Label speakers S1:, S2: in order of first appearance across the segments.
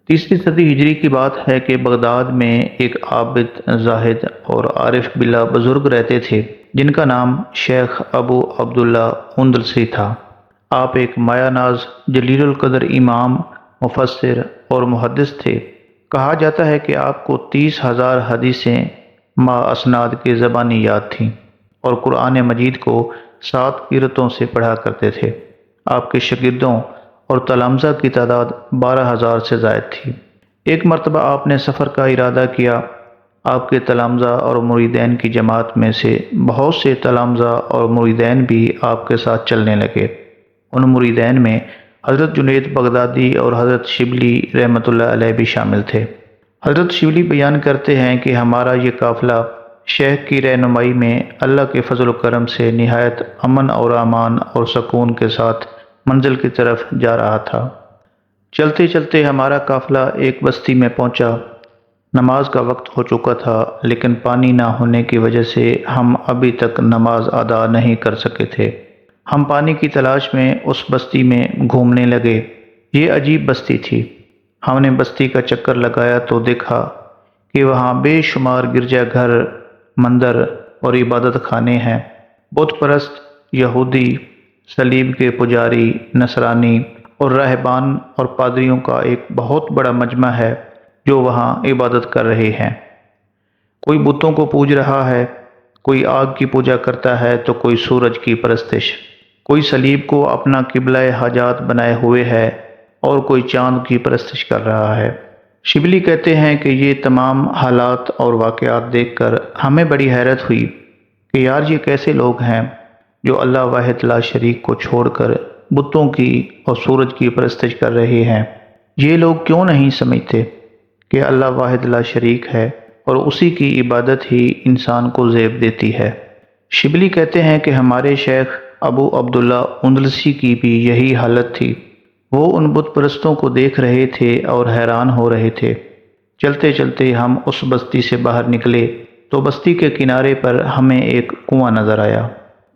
S1: تیسری صدی ہجری کی بات ہے کہ بغداد میں ایک عابد، زاہد اور عارف باللہ بزرگ رہتے تھے جن کا نام شیخ ابو عبداللہ اندلسی تھا۔ آپ ایک مایہ ناز، جلیل القدر امام، مفسر اور محدث تھے۔ کہا جاتا ہے کہ آپ کو 30,000 حدیثیں ما اسناد کے زبانی یاد تھیں اور قرآن مجید کو 7 قرأتوں سے پڑھا کرتے تھے۔ آپ کے شاگردوں اور تلامذہ کی تعداد 12,000 سے زائد تھی۔ ایک مرتبہ آپ نے سفر کا ارادہ کیا۔ آپ کے تلامذہ اور مریدین کی جماعت میں سے بہت سے تلامذہ اور مریدین بھی آپ کے ساتھ چلنے لگے۔ ان مریدین میں حضرت جنید بغدادی اور حضرت شبلی رحمۃ اللہ علیہ بھی شامل تھے۔ حضرت شبلی بیان کرتے ہیں کہ ہمارا یہ قافلہ شیخ کی رہنمائی میں اللہ کے فضل و کرم سے نہایت امن اور امان اور سکون کے ساتھ منزل کی طرف جا رہا تھا۔ چلتے چلتے ہمارا قافلہ ایک بستی میں پہنچا۔ نماز کا وقت ہو چکا تھا، لیکن پانی نہ ہونے کی وجہ سے ہم ابھی تک نماز ادا نہیں کر سکے تھے۔ ہم پانی کی تلاش میں اس بستی میں گھومنے لگے۔ یہ عجیب بستی تھی۔ ہم نے بستی کا چکر لگایا تو دیکھا کہ وہاں بے شمار گرجا گھر، مندر اور عبادت خانے ہیں۔ بت پرست، یہودی، صلیب کے پجاری، نصرانی اور راہبان اور پادریوں کا ایک بہت بڑا مجمع ہے جو وہاں عبادت کر رہے ہیں۔ کوئی بتوں کو پوج رہا ہے، کوئی آگ کی پوجا کرتا ہے تو کوئی سورج کی پرستش، کوئی صلیب کو اپنا قبلہ حاجات بنائے ہوئے ہے اور کوئی چاند کی پرستش کر رہا ہے۔ شبلی کہتے ہیں کہ یہ تمام حالات اور واقعات دیکھ کر ہمیں بڑی حیرت ہوئی کہ یار یہ کیسے لوگ ہیں جو اللہ واحد لا شریک کو چھوڑ کر بتوں کی اور سورج کی پرستش کر رہے ہیں۔ یہ لوگ کیوں نہیں سمجھتے کہ اللہ واحد لا شریک ہے اور اسی کی عبادت ہی انسان کو زیب دیتی ہے۔ شبلی کہتے ہیں کہ ہمارے شیخ ابو عبداللہ اندلسی کی بھی یہی حالت تھی۔ وہ ان بت پرستوں کو دیکھ رہے تھے اور حیران ہو رہے تھے۔ چلتے چلتے ہم اس بستی سے باہر نکلے تو بستی کے کنارے پر ہمیں ایک کنواں نظر آیا۔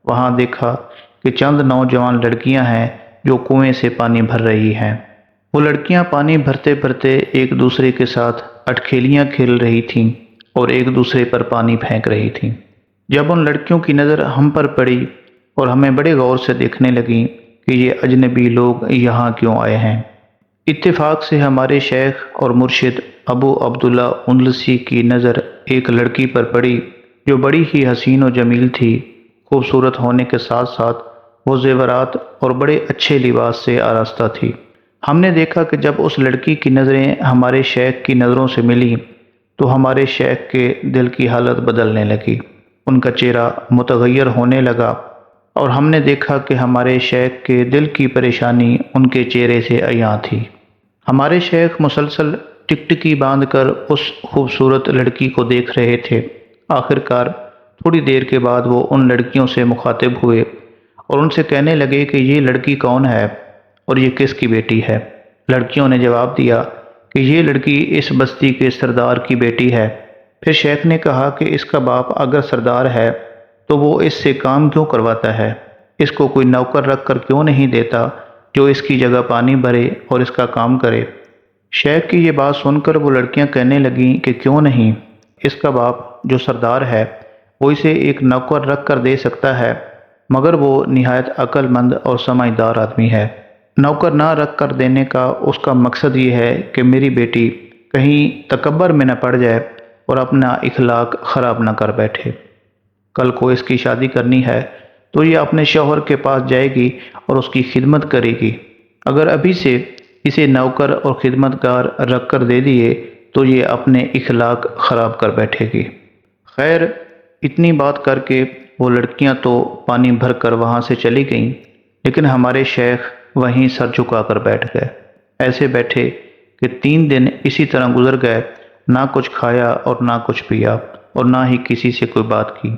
S1: وہاں دیکھا کہ چند نوجوان لڑکیاں ہیں جو کنویں سے پانی بھر رہی ہیں۔ وہ لڑکیاں پانی بھرتے بھرتے ایک دوسرے کے ساتھ اٹکھیلیاں کھیل رہی تھیں اور ایک دوسرے پر پانی پھینک رہی تھیں۔ جب ان لڑکیوں کی نظر ہم پر پڑی اور ہمیں بڑے غور سے دیکھنے لگیں کہ یہ اجنبی لوگ یہاں کیوں آئے ہیں۔ اتفاق سے ہمارے شیخ اور مرشد ابو عبداللہ اندلسی کی نظر ایک لڑکی پر پڑی جو بڑی ہی حسین و جمیل تھی۔ خوبصورت ہونے کے ساتھ ساتھ وہ زیورات اور بڑے اچھے لباس سے آراستہ تھی۔ ہم نے دیکھا کہ جب اس لڑکی کی نظریں ہمارے شیخ کی نظروں سے ملیں تو ہمارے شیخ کے دل کی حالت بدلنے لگی۔ ان کا چہرہ متغیر ہونے لگا اور ہم نے دیکھا کہ ہمارے شیخ کے دل کی پریشانی ان کے چہرے سے عیاں تھی۔ ہمارے شیخ مسلسل ٹکٹکی باندھ کر اس خوبصورت لڑکی کو دیکھ رہے تھے۔ آخر کار تھوڑی دیر کے بعد وہ ان لڑکیوں سے مخاطب ہوئے اور ان سے کہنے لگے کہ یہ لڑکی کون ہے اور یہ کس کی بیٹی ہے۔ لڑکیوں نے جواب دیا کہ یہ لڑکی اس بستی کے سردار کی بیٹی ہے۔ پھر شیخ نے کہا کہ اس کا باپ اگر سردار ہے تو وہ اس سے کام کیوں کرواتا ہے؟ اس کو کوئی نوکر رکھ کر کیوں نہیں دیتا جو اس کی جگہ پانی بھرے اور اس کا کام کرے؟ شیخ کی یہ بات سن کر وہ لڑکیاں کہنے لگیں کہ کیوں نہیں، اس کا باپ جو سردار ہے وہ اسے ایک نوکر رکھ کر دے سکتا ہے، مگر وہ نہایت عقل مند اور سمجھدار آدمی ہے۔ نوکر نہ رکھ کر دینے کا اس کا مقصد یہ ہے کہ میری بیٹی کہیں تکبر میں نہ پڑ جائے اور اپنا اخلاق خراب نہ کر بیٹھے۔ کل کو اس کی شادی کرنی ہے تو یہ اپنے شوہر کے پاس جائے گی اور اس کی خدمت کرے گی۔ اگر ابھی سے اسے نوکر اور خدمتگار رکھ کر دے دیے تو یہ اپنے اخلاق خراب کر بیٹھے گی۔ خیر، اتنی بات کر کے وہ لڑکیاں تو پانی بھر کر وہاں سے چلی گئیں، لیکن ہمارے شیخ وہیں سر جھکا کر بیٹھ گئے۔ ایسے بیٹھے کہ 3 دن اسی طرح گزر گئے، نہ کچھ کھایا اور نہ کچھ پیا اور نہ ہی کسی سے کوئی بات کی۔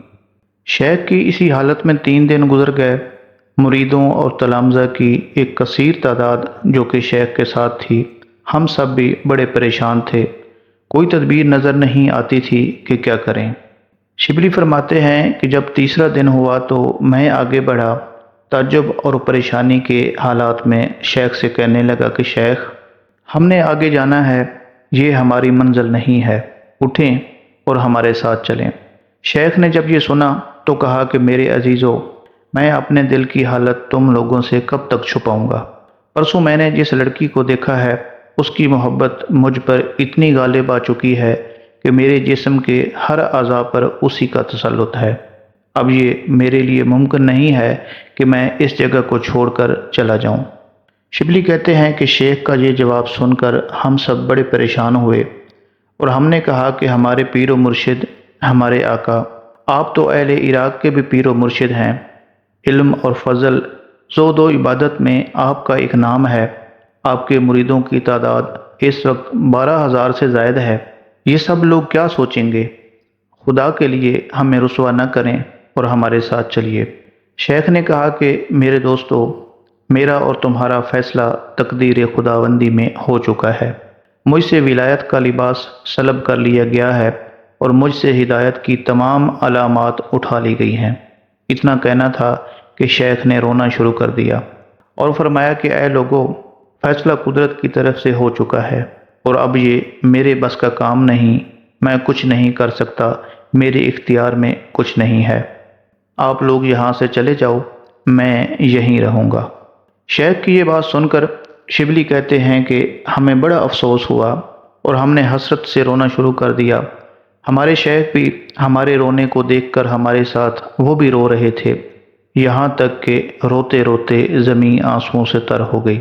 S1: شیخ کی اسی حالت میں 3 دن گزر گئے۔ مریدوں اور تلامذہ کی ایک کثیر تعداد جو کہ شیخ کے ساتھ تھی، ہم سب بھی بڑے پریشان تھے۔ کوئی تدبیر نظر نہیں آتی تھی کہ کیا کریں۔ شبلی فرماتے ہیں کہ جب تیسرا دن ہوا تو میں آگے بڑھا، تعجب اور پریشانی کے حالات میں شیخ سے کہنے لگا کہ شیخ، ہم نے آگے جانا ہے، یہ ہماری منزل نہیں ہے، اٹھیں اور ہمارے ساتھ چلیں۔ شیخ نے جب یہ سنا تو کہا کہ میرے عزیزو، میں اپنے دل کی حالت تم لوگوں سے کب تک چھپاؤں گا؟ پرسوں میں نے جس لڑکی کو دیکھا ہے اس کی محبت مجھ پر اتنی غالب آ چکی ہے کہ میرے جسم کے ہر اعضاء پر اسی کا تسلط ہے۔ اب یہ میرے لیے ممکن نہیں ہے کہ میں اس جگہ کو چھوڑ کر چلا جاؤں۔ شبلی کہتے ہیں کہ شیخ کا یہ جواب سن کر ہم سب بڑے پریشان ہوئے اور ہم نے کہا کہ ہمارے پیر و مرشد، ہمارے آقا، آپ تو اہل عراق کے بھی پیر و مرشد ہیں۔ علم اور فضل، زہد و عبادت میں آپ کا ایک نام ہے۔ آپ کے مریدوں کی تعداد اس وقت 12,000 سے زائد ہے۔ یہ سب لوگ کیا سوچیں گے؟ خدا کے لیے ہمیں رسوا نہ کریں اور ہمارے ساتھ چلیے۔ شیخ نے کہا کہ میرے دوستو، میرا اور تمہارا فیصلہ تقدیر خداوندی میں ہو چکا ہے۔ مجھ سے ولایت کا لباس سلب کر لیا گیا ہے اور مجھ سے ہدایت کی تمام علامات اٹھا لی گئی ہیں۔ اتنا کہنا تھا کہ شیخ نے رونا شروع کر دیا اور فرمایا کہ اے لوگو، فیصلہ قدرت کی طرف سے ہو چکا ہے اور اب یہ میرے بس کا کام نہیں، میں کچھ نہیں کر سکتا، میرے اختیار میں کچھ نہیں ہے۔ آپ لوگ یہاں سے چلے جاؤ، میں یہیں رہوں گا۔ شیخ کی یہ بات سن کر شبلی کہتے ہیں کہ ہمیں بڑا افسوس ہوا اور ہم نے حسرت سے رونا شروع کر دیا۔ ہمارے شیخ بھی ہمارے رونے کو دیکھ کر ہمارے ساتھ وہ بھی رو رہے تھے، یہاں تک کہ روتے روتے زمین آنسوؤں سے تر ہو گئی۔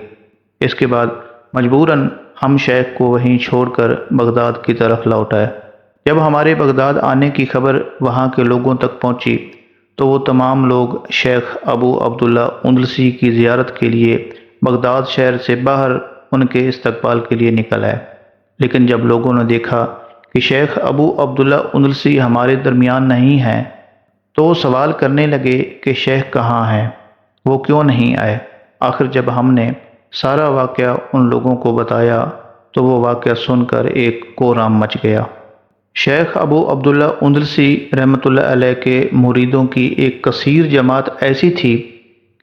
S1: اس کے بعد مجبوراً ہم شیخ کو وہیں چھوڑ کر بغداد کی طرف لوٹ آئے۔ جب ہمارے بغداد آنے کی خبر وہاں کے لوگوں تک پہنچی تو وہ تمام لوگ شیخ ابو عبداللہ اندلسی کی زیارت کے لیے بغداد شہر سے باہر ان کے استقبال کے لیے نکل آئے۔ لیکن جب لوگوں نے دیکھا کہ شیخ ابو عبداللہ اندلسی ہمارے درمیان نہیں ہیں تو وہ سوال کرنے لگے کہ شیخ کہاں ہیں، وہ کیوں نہیں آئے؟ آخر جب ہم نے سارا واقعہ ان لوگوں کو بتایا تو وہ واقعہ سن کر ایک کورام مچ گیا۔ شیخ ابو عبداللہ اندلسی رحمۃ اللہ علیہ کے مریدوں کی ایک کثیر جماعت ایسی تھی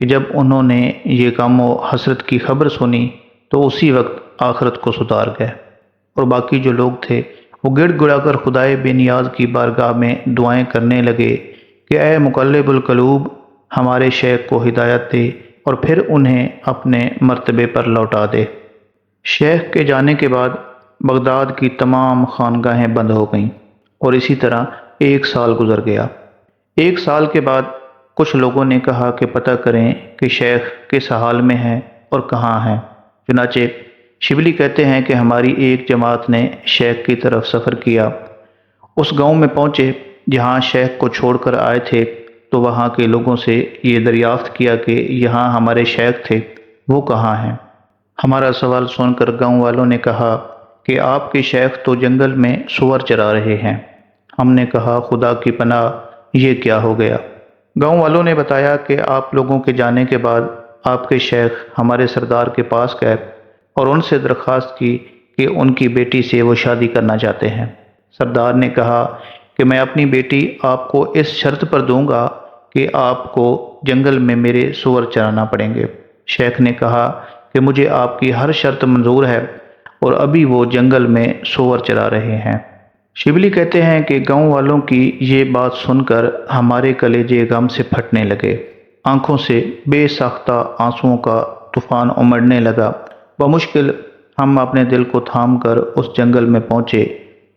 S1: کہ جب انہوں نے یہ غم و حسرت کی خبر سنی تو اسی وقت آخرت کو ستار گئے، اور باقی جو لوگ تھے وہ گڑ گڑا کر خدائے بے نیاز کی بارگاہ میں دعائیں کرنے لگے کہ اے مقلب القلوب، ہمارے شیخ کو ہدایت دے اور پھر انہیں اپنے مرتبے پر لوٹا دے۔ شیخ کے جانے کے بعد بغداد کی تمام خانگاہیں بند ہو گئیں اور اسی طرح 1 سال گزر گیا۔ 1 سال کے بعد کچھ لوگوں نے کہا کہ پتہ کریں کہ شیخ کس حال میں ہیں اور کہاں ہیں۔ چنانچہ شبلی کہتے ہیں کہ ہماری ایک جماعت نے شیخ کی طرف سفر کیا۔ اس گاؤں میں پہنچے جہاں شیخ کو چھوڑ کر آئے تھے تو وہاں کے لوگوں سے یہ دریافت کیا کہ یہاں ہمارے شیخ تھے، وہ کہاں ہیں؟ ہمارا سوال سن کر گاؤں والوں نے کہا کہ آپ کے شیخ تو جنگل میں سور چرا رہے ہیں۔ ہم نے کہا خدا کی پناہ، یہ کیا ہو گیا؟ گاؤں والوں نے بتایا کہ آپ لوگوں کے جانے کے بعد آپ کے شیخ ہمارے سردار کے پاس گئے اور ان سے درخواست کی کہ ان کی بیٹی سے وہ شادی کرنا چاہتے ہیں۔ سردار نے کہا کہ میں اپنی بیٹی آپ کو اس شرط پر دوں گا کہ آپ کو جنگل میں میرے سور چرانا پڑیں گے۔ شیخ نے کہا کہ مجھے آپ کی ہر شرط منظور ہے، اور ابھی وہ جنگل میں سور چرا رہے ہیں۔ شبلی کہتے ہیں کہ گاؤں والوں کی یہ بات سن کر ہمارے کلیجے غم سے پھٹنے لگے، آنکھوں سے بے ساختہ آنسوؤں کا طوفان امڑنے لگا۔ بمشکل ہم اپنے دل کو تھام کر اس جنگل میں پہنچے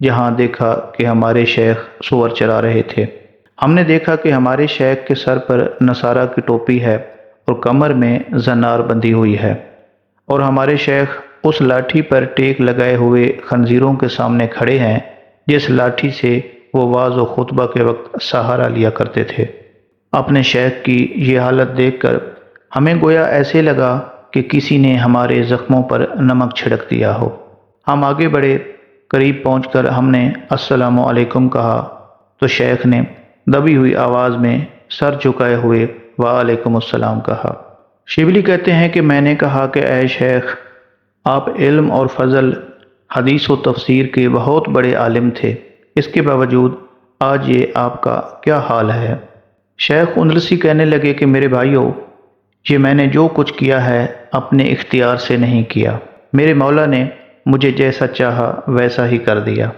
S1: جہاں دیکھا کہ ہمارے شیخ سور چرا رہے تھے۔ ہم نے دیکھا کہ ہمارے شیخ کے سر پر نصارہ کی ٹوپی ہے اور کمر میں زنار بندھی ہوئی ہے، اور ہمارے شیخ اس لاٹھی پر ٹیک لگائے ہوئے خنزیروں کے سامنے کھڑے ہیں جس لاٹھی سے وہ وعظ و خطبہ کے وقت سہارا لیا کرتے تھے۔ اپنے شیخ کی یہ حالت دیکھ کر ہمیں گویا ایسے لگا کہ کسی نے ہمارے زخموں پر نمک چھڑک دیا ہو۔ ہم آگے بڑھے، قریب پہنچ کر ہم نے السلام علیکم کہا تو شیخ نے دبی ہوئی آواز میں سر جھکائے ہوئے وعلیکم السلام کہا۔ شبلی کہتے ہیں کہ میں نے کہا کہ اے شیخ، آپ علم اور فضل، حدیث و تفسیر کے بہت بڑے عالم تھے، اس کے باوجود آج یہ آپ کا کیا حال ہے؟ شیخ اندلسی کہنے لگے کہ میرے بھائیو، یہ میں نے جو کچھ کیا ہے اپنے اختیار سے نہیں کیا، میرے مولا نے مجھے جیسا چاہا ویسا ہی کر دیا،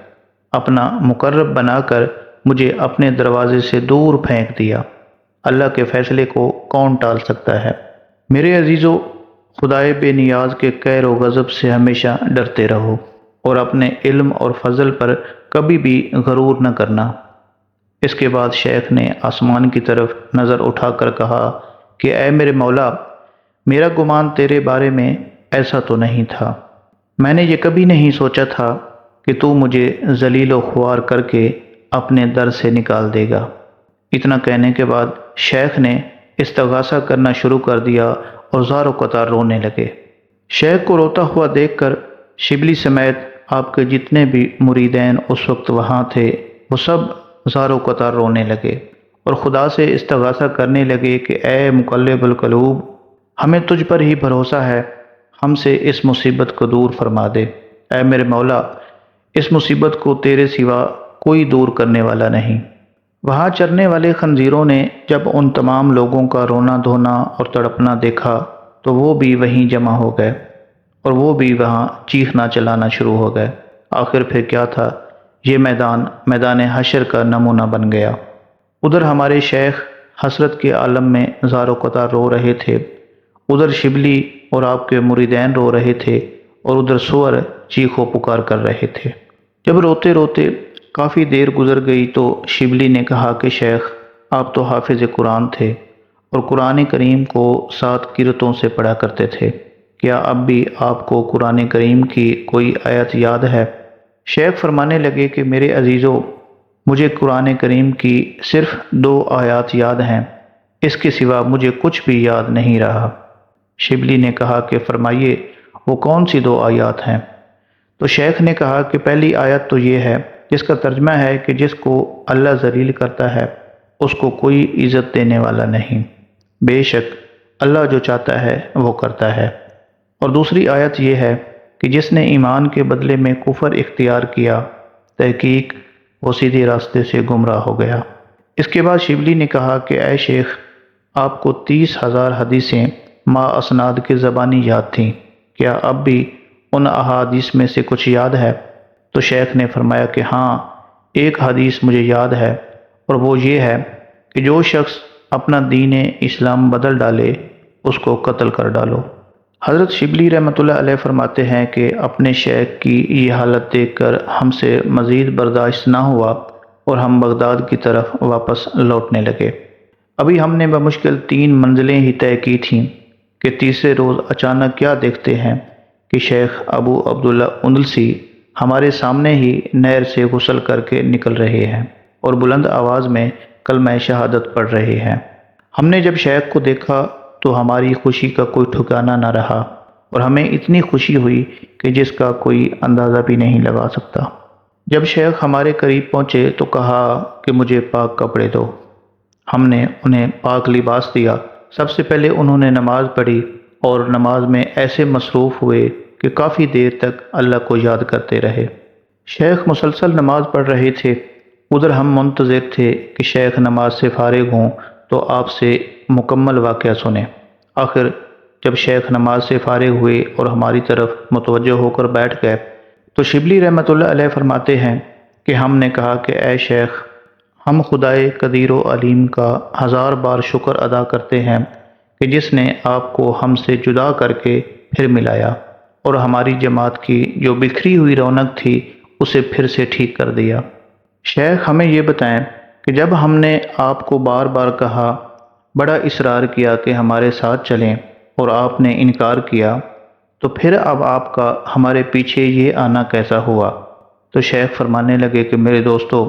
S1: اپنا مقرب بنا کر مجھے اپنے دروازے سے دور پھینک دیا۔ اللہ کے فیصلے کو کون ٹال سکتا ہے؟ میرے عزیزو، خدائے بے نیاز کے قہر و غضب سے ہمیشہ ڈرتے رہو اور اپنے علم اور فضل پر کبھی بھی غرور نہ کرنا۔ اس کے بعد شیخ نے آسمان کی طرف نظر اٹھا کر کہا کہ اے میرے مولا، میرا گمان تیرے بارے میں ایسا تو نہیں تھا۔ میں نے یہ کبھی نہیں سوچا تھا کہ تو مجھے ذلیل و خوار کر کے اپنے در سے نکال دے گا۔ اتنا کہنے کے بعد شیخ نے استغاثہ کرنا شروع کر دیا اور زار و قطار رونے لگے۔ شیخ کو روتا ہوا دیکھ کر شبلی سمیت آپ کے جتنے بھی مریدین اس وقت وہاں تھے وہ سب زار و قطار رونے لگے اور خدا سے استغاثہ کرنے لگے کہ اے مقلب القلوب، ہمیں تجھ پر ہی بھروسہ ہے، ہم سے اس مصیبت کو دور فرما دے۔ اے میرے مولا، اس مصیبت کو تیرے سوا کوئی دور کرنے والا نہیں۔ وہاں چرنے والے خنزیروں نے جب ان تمام لوگوں کا رونا دھونا اور تڑپنا دیکھا تو وہ بھی وہیں جمع ہو گئے اور وہ بھی وہاں چیخنا چلانا شروع ہو گئے۔ آخر پھر کیا تھا، یہ میدان حشر کا نمونہ بن گیا۔ ادھر ہمارے شیخ حسرت کے عالم میں زار و قطار رو رہے تھے، ادھر شبلی اور آپ کے مریدین رو رہے تھے اور ادھر سور چیخ و پکار کر رہے تھے۔ جب روتے روتے کافی دیر گزر گئی تو شبلی نے کہا کہ شیخ، آپ تو حافظ قرآن تھے اور قرآن کریم کو 7 قرتوں سے پڑھا کرتے تھے، کیا اب بھی آپ کو قرآن کریم کی کوئی آیت یاد ہے؟ شیخ فرمانے لگے کہ میرے عزیزو، مجھے قرآن کریم کی صرف 2 آیات یاد ہیں، اس کے سوا مجھے کچھ بھی یاد نہیں رہا۔ شبلی نے کہا کہ فرمائیے وہ کون سی 2 آیات ہیں؟ تو شیخ نے کہا کہ پہلی آیت تو یہ ہے جس کا ترجمہ ہے کہ جس کو اللہ ذلیل کرتا ہے اس کو کوئی عزت دینے والا نہیں، بے شک اللہ جو چاہتا ہے وہ کرتا ہے۔ اور دوسری آیت یہ ہے کہ جس نے ایمان کے بدلے میں کفر اختیار کیا، تحقیق وہ سیدھے راستے سے گمراہ ہو گیا۔ اس کے بعد شبلی نے کہا کہ اے شیخ، آپ کو 30,000 حدیثیں ما اسناد کے زبانی یاد تھیں، کیا اب بھی ان احادیث میں سے کچھ یاد ہے؟ تو شیخ نے فرمایا کہ ہاں، ایک حدیث مجھے یاد ہے اور وہ یہ ہے کہ جو شخص اپنا دین اسلام بدل ڈالے اس کو قتل کر ڈالو۔ حضرت شبلی رحمۃ اللہ علیہ فرماتے ہیں کہ اپنے شیخ کی یہ حالت دیکھ کر ہم سے مزید برداشت نہ ہوا اور ہم بغداد کی طرف واپس لوٹنے لگے۔ ابھی ہم نے بمشکل 3 منزلیں ہی طے کی تھیں کہ تیسرے روز اچانک کیا دیکھتے ہیں کہ شیخ ابو عبداللہ اندلسی ہمارے سامنے ہی نہر سے غسل کر کے نکل رہے ہیں اور بلند آواز میں کلمہ شہادت پڑھ رہے ہیں۔ ہم نے جب شیخ کو دیکھا تو ہماری خوشی کا کوئی ٹھکانہ نہ رہا اور ہمیں اتنی خوشی ہوئی کہ جس کا کوئی اندازہ بھی نہیں لگا سکتا۔ جب شیخ ہمارے قریب پہنچے تو کہا کہ مجھے پاک کپڑے دو۔ ہم نے انہیں پاک لباس دیا۔ سب سے پہلے انہوں نے نماز پڑھی اور نماز میں ایسے مصروف ہوئے کہ کافی دیر تک اللہ کو یاد کرتے رہے۔ شیخ مسلسل نماز پڑھ رہے تھے، ادھر ہم منتظر تھے کہ شیخ نماز سے فارغ ہوں تو آپ سے مکمل واقعہ سنیں۔ آخر جب شیخ نماز سے فارغ ہوئے اور ہماری طرف متوجہ ہو کر بیٹھ گئے تو شبلی رحمۃ اللہ علیہ فرماتے ہیں کہ ہم نے کہا کہ اے شیخ، ہم خدائے قدیر و علیم کا 1000 بار شکر ادا کرتے ہیں کہ جس نے آپ کو ہم سے جدا کر کے پھر ملایا اور ہماری جماعت کی جو بکھری ہوئی رونق تھی اسے پھر سے ٹھیک کر دیا۔ شیخ ہمیں یہ بتائیں کہ جب ہم نے آپ کو بار بار کہا، بڑا اصرار کیا کہ ہمارے ساتھ چلیں اور آپ نے انکار کیا، تو پھر اب آپ کا ہمارے پیچھے یہ آنا کیسا ہوا؟ تو شیخ فرمانے لگے کہ میرے دوستو،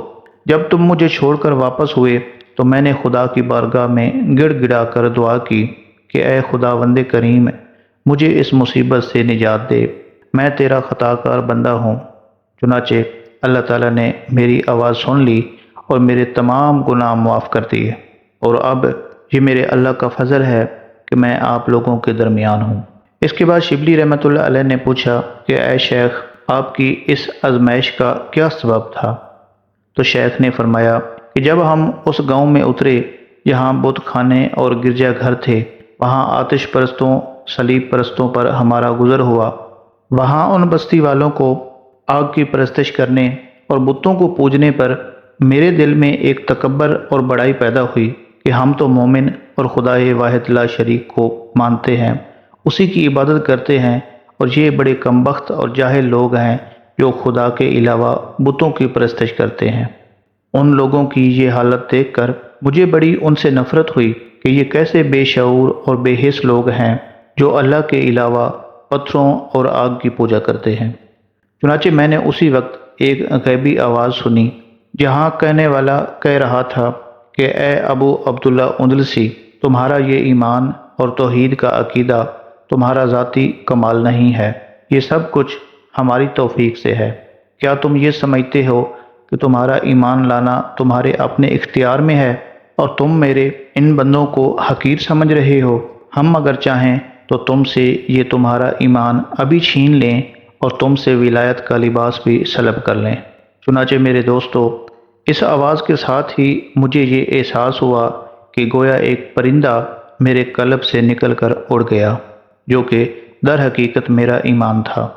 S1: جب تم مجھے چھوڑ کر واپس ہوئے تو میں نے خدا کی بارگاہ میں گڑ گڑا کر دعا کی کہ اے خداوند کریم، مجھے اس مصیبت سے نجات دے، میں تیرا خطا کار بندہ ہوں۔ چنانچہ اللہ تعالیٰ نے میری آواز سن لی اور میرے تمام گناہ معاف کر دیے، اور اب یہ میرے اللہ کا فضل ہے کہ میں آپ لوگوں کے درمیان ہوں۔ اس کے بعد شبلی رحمۃ اللہ علیہ نے پوچھا کہ اے شیخ، آپ کی اس آزمائش کا کیا سبب تھا؟ تو شیخ نے فرمایا کہ جب ہم اس گاؤں میں اترے جہاں بت خانے اور گرجا گھر تھے، وہاں آتش پرستوں، صلیب پرستوں پر ہمارا گزر ہوا۔ وہاں ان بستی والوں کو آگ کی پرستش کرنے اور بتوں کو پوجنے پر میرے دل میں ایک تکبر اور بڑائی پیدا ہوئی کہ ہم تو مومن اور خدائے واحد لا شریک کو مانتے ہیں، اسی کی عبادت کرتے ہیں، اور یہ بڑے کمبخت اور جاہل لوگ ہیں جو خدا کے علاوہ بتوں کی پرستش کرتے ہیں۔ ان لوگوں کی یہ حالت دیکھ کر مجھے بڑی ان سے نفرت ہوئی کہ یہ کیسے بے شعور اور بے حس لوگ ہیں جو اللہ کے علاوہ پتھروں اور آگ کی پوجا کرتے ہیں۔ چنانچہ میں نے اسی وقت ایک غیبی آواز سنی جہاں کہنے والا کہہ رہا تھا کہ اے ابو عبداللہ اندلسی، تمہارا یہ ایمان اور توحید کا عقیدہ تمہارا ذاتی کمال نہیں ہے، یہ سب کچھ ہماری توفیق سے ہے۔ کیا تم یہ سمجھتے ہو کہ تمہارا ایمان لانا تمہارے اپنے اختیار میں ہے اور تم میرے ان بندوں کو حقیر سمجھ رہے ہو؟ ہم اگر چاہیں تو تم سے یہ تمہارا ایمان ابھی چھین لیں اور تم سے ولایت کا لباس بھی سلب کر لیں۔ چنانچہ میرے دوستو، اس آواز کے ساتھ ہی مجھے یہ احساس ہوا کہ گویا ایک پرندہ میرے قلب سے نکل کر اڑ گیا، جو کہ در حقیقت میرا ایمان تھا۔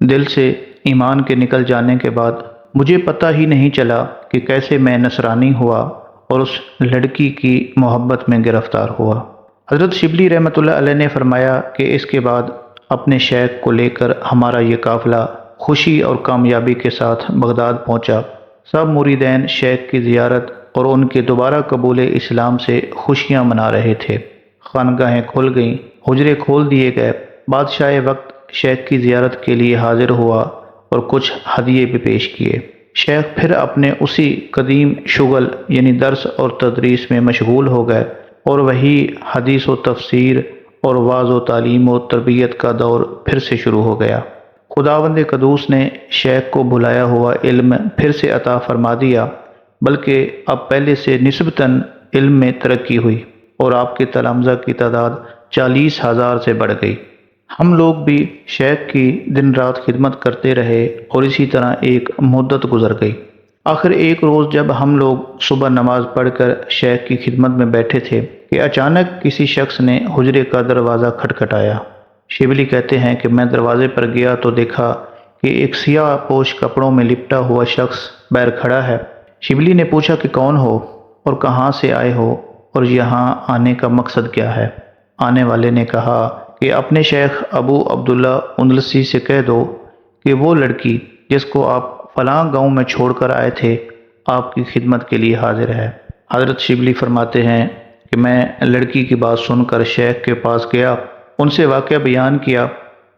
S1: دل سے ایمان کے نکل جانے کے بعد مجھے پتہ ہی نہیں چلا کہ کیسے میں نصرانی ہوا اور اس لڑکی کی محبت میں گرفتار ہوا۔ حضرت شبلی رحمۃ اللہ علیہ نے فرمایا کہ اس کے بعد اپنے شیخ کو لے کر ہمارا یہ قافلہ خوشی اور کامیابی کے ساتھ بغداد پہنچا۔ سب مریدین شیخ کی زیارت اور ان کے دوبارہ قبول اسلام سے خوشیاں منا رہے تھے۔ خانقاہیں کھل گئیں، حجرے کھول دیے گئے۔ بادشاہ وقت شیخ کی زیارت کے لیے حاضر ہوا اور کچھ ہدیے بھی پیش کیے۔ شیخ پھر اپنے اسی قدیم شغل یعنی درس اور تدریس میں مشغول ہو گئے، اور وہی حدیث و تفسیر اور وعظ و تعلیم و تربیت کا دور پھر سے شروع ہو گیا۔ خداوند قدوس نے شیخ کو بھلایا ہوا علم پھر سے عطا فرما دیا، بلکہ اب پہلے سے نسبتاً علم میں ترقی ہوئی اور آپ کے تلامذہ کی تعداد 40,000 سے بڑھ گئی۔ ہم لوگ بھی شیخ کی دن رات خدمت کرتے رہے اور اسی طرح ایک مدت گزر گئی۔ آخر ایک روز جب ہم لوگ صبح نماز پڑھ کر شیخ کی خدمت میں بیٹھے تھے کہ اچانک کسی شخص نے حجرے کا دروازہ کھٹکھٹایا۔ شبلی کہتے ہیں کہ میں دروازے پر گیا تو دیکھا کہ ایک سیاہ پوش کپڑوں میں لپٹا ہوا شخص باہر کھڑا ہے۔ شبلی نے پوچھا کہ کون ہو اور کہاں سے آئے ہو اور یہاں آنے کا مقصد کیا ہے؟ آنے والے نے کہا کہ اپنے شیخ ابو عبداللہ اندلسی سے کہہ دو کہ وہ لڑکی جس کو آپ فلاں گاؤں میں چھوڑ کر آئے تھے آپ کی خدمت کے لیے حاضر ہے۔ حضرت شبلی فرماتے ہیں کہ میں لڑکی کی بات سن کر شیخ کے پاس گیا، ان سے واقعہ بیان کیا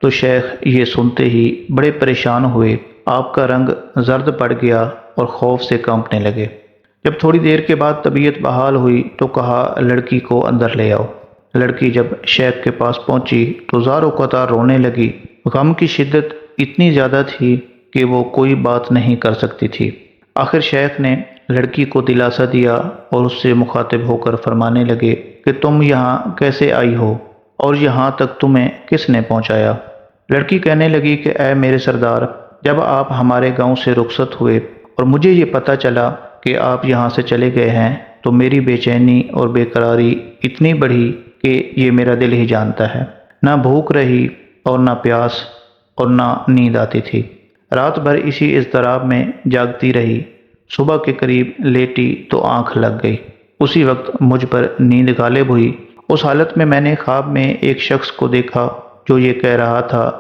S1: تو شیخ یہ سنتے ہی بڑے پریشان ہوئے، آپ کا رنگ زرد پڑ گیا اور خوف سے کانپنے لگے۔ جب تھوڑی دیر کے بعد طبیعت بحال ہوئی تو کہا لڑکی کو اندر لے آؤ۔ لڑکی جب شیخ کے پاس پہنچی تو زار و قطار رونے لگی۔ غم کی شدت اتنی زیادہ تھی کہ وہ کوئی بات نہیں کر سکتی تھی۔ آخر شیخ نے لڑکی کو دلاسا دیا اور اس سے مخاطب ہو کر فرمانے لگے کہ تم یہاں کیسے آئی ہو اور یہاں تک تمہیں کس نے پہنچایا؟ لڑکی کہنے لگی کہ اے میرے سردار، جب آپ ہمارے گاؤں سے رخصت ہوئے اور مجھے یہ پتہ چلا کہ آپ یہاں سے چلے گئے ہیں تو میری بے چینی اور بے قراری اتنی بڑھی کہ یہ میرا دل ہی جانتا ہے۔ نہ بھوک رہی اور نہ پیاس اور نہ نیند آتی تھی۔ رات بھر اسی اضطراب میں جاگتی رہی۔ صبح کے قریب لیٹی تو آنکھ لگ گئی۔ اسی وقت مجھ پر نیند غالب ہوئی۔ اس حالت میں نے خواب میں ایک شخص کو دیکھا جو یہ کہہ رہا تھا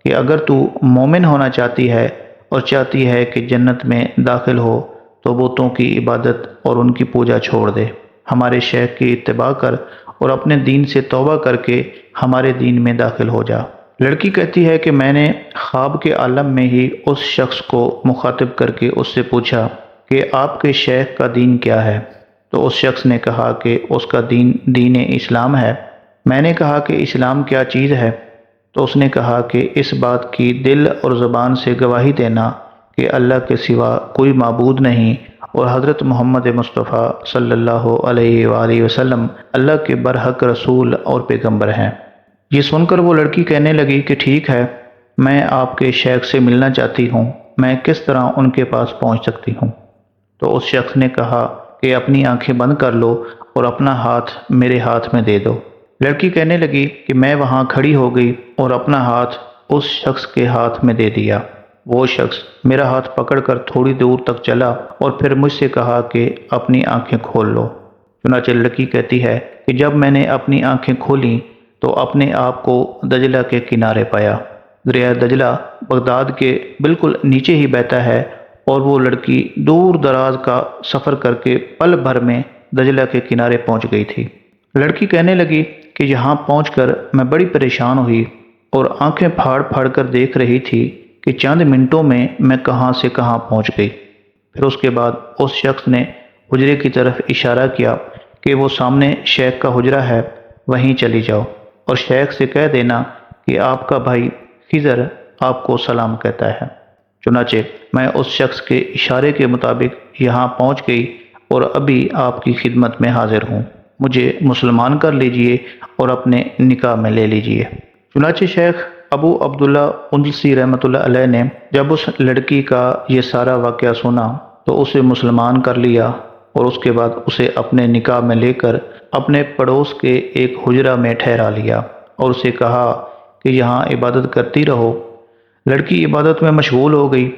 S1: کہ اگر تو مومن ہونا چاہتی ہے اور چاہتی ہے کہ جنت میں داخل ہو تو بتوں کی عبادت اور ان کی پوجا چھوڑ دے، ہمارے شیخ کی اتباع کر اور اپنے دین سے توبہ کر کے ہمارے دین میں داخل ہو جا۔ لڑکی کہتی ہے کہ میں نے خواب کے عالم میں ہی اس شخص کو مخاطب کر کے اس سے پوچھا کہ آپ کے شیخ کا دین کیا ہے؟ تو اس شخص نے کہا کہ اس کا دین دین اسلام ہے۔ میں نے کہا کہ اسلام کیا چیز ہے؟ تو اس نے کہا کہ اس بات کی دل اور زبان سے گواہی دینا کہ اللہ کے سوا کوئی معبود نہیں اور حضرت محمد مصطفیٰ صلی اللہ علیہ وآلہ وسلم اللہ کے برحق رسول اور پیغمبر ہیں۔ یہ سن کر وہ لڑکی کہنے لگی کہ ٹھیک ہے، میں آپ کے شیخ سے ملنا چاہتی ہوں، میں کس طرح ان کے پاس پہنچ سکتی ہوں؟ تو اس شخص نے کہا کہ اپنی آنکھیں بند کر لو اور اپنا ہاتھ میرے ہاتھ میں دے دو۔ لڑکی کہنے لگی کہ میں وہاں کھڑی ہو گئی اور اپنا ہاتھ اس شخص کے ہاتھ میں دے دیا۔ وہ شخص میرا ہاتھ پکڑ کر تھوڑی دور تک چلا اور پھر مجھ سے کہا کہ اپنی آنکھیں کھول لو۔ چنانچہ لڑکی کہتی ہے کہ جب میں نے اپنی آنکھیں کھولیں تو اپنے آپ کو دجلہ کے کنارے پایا۔ دریا دجلہ بغداد کے بالکل نیچے ہی بہتا ہے اور وہ لڑکی دور دراز کا سفر کر کے پل بھر میں دجلہ کے کنارے پہنچ گئی تھی۔ لڑکی کہنے لگی کہ یہاں پہنچ کر میں بڑی پریشان ہوئی اور آنکھیں پھاڑ پھاڑ کر دیکھ رہی تھی کہ چند منٹوں میں کہاں سے کہاں پہنچ گئی۔ پھر اس کے بعد اس شخص نے حجرے کی طرف اشارہ کیا کہ وہ سامنے شیخ کا حجرہ ہے، وہیں چلی جاؤ اور شیخ سے کہہ دینا کہ آپ کا بھائی خضر آپ کو سلام کہتا ہے۔ چنانچہ میں اس شخص کے اشارے کے مطابق یہاں پہنچ گئی اور ابھی آپ کی خدمت میں حاضر ہوں، مجھے مسلمان کر لیجئے اور اپنے نکاح میں لے لیجئے۔ چنانچہ شیخ ابو عبداللہ اندلسی رحمۃ اللہ علیہ نے جب اس لڑکی کا یہ سارا واقعہ سنا تو اسے مسلمان کر لیا اور اس کے بعد اسے اپنے نکاح میں لے کر اپنے پڑوس کے ایک حجرہ میں ٹھہرا لیا اور اسے کہا کہ یہاں عبادت کرتی رہو۔ لڑکی عبادت میں مشغول ہو گئی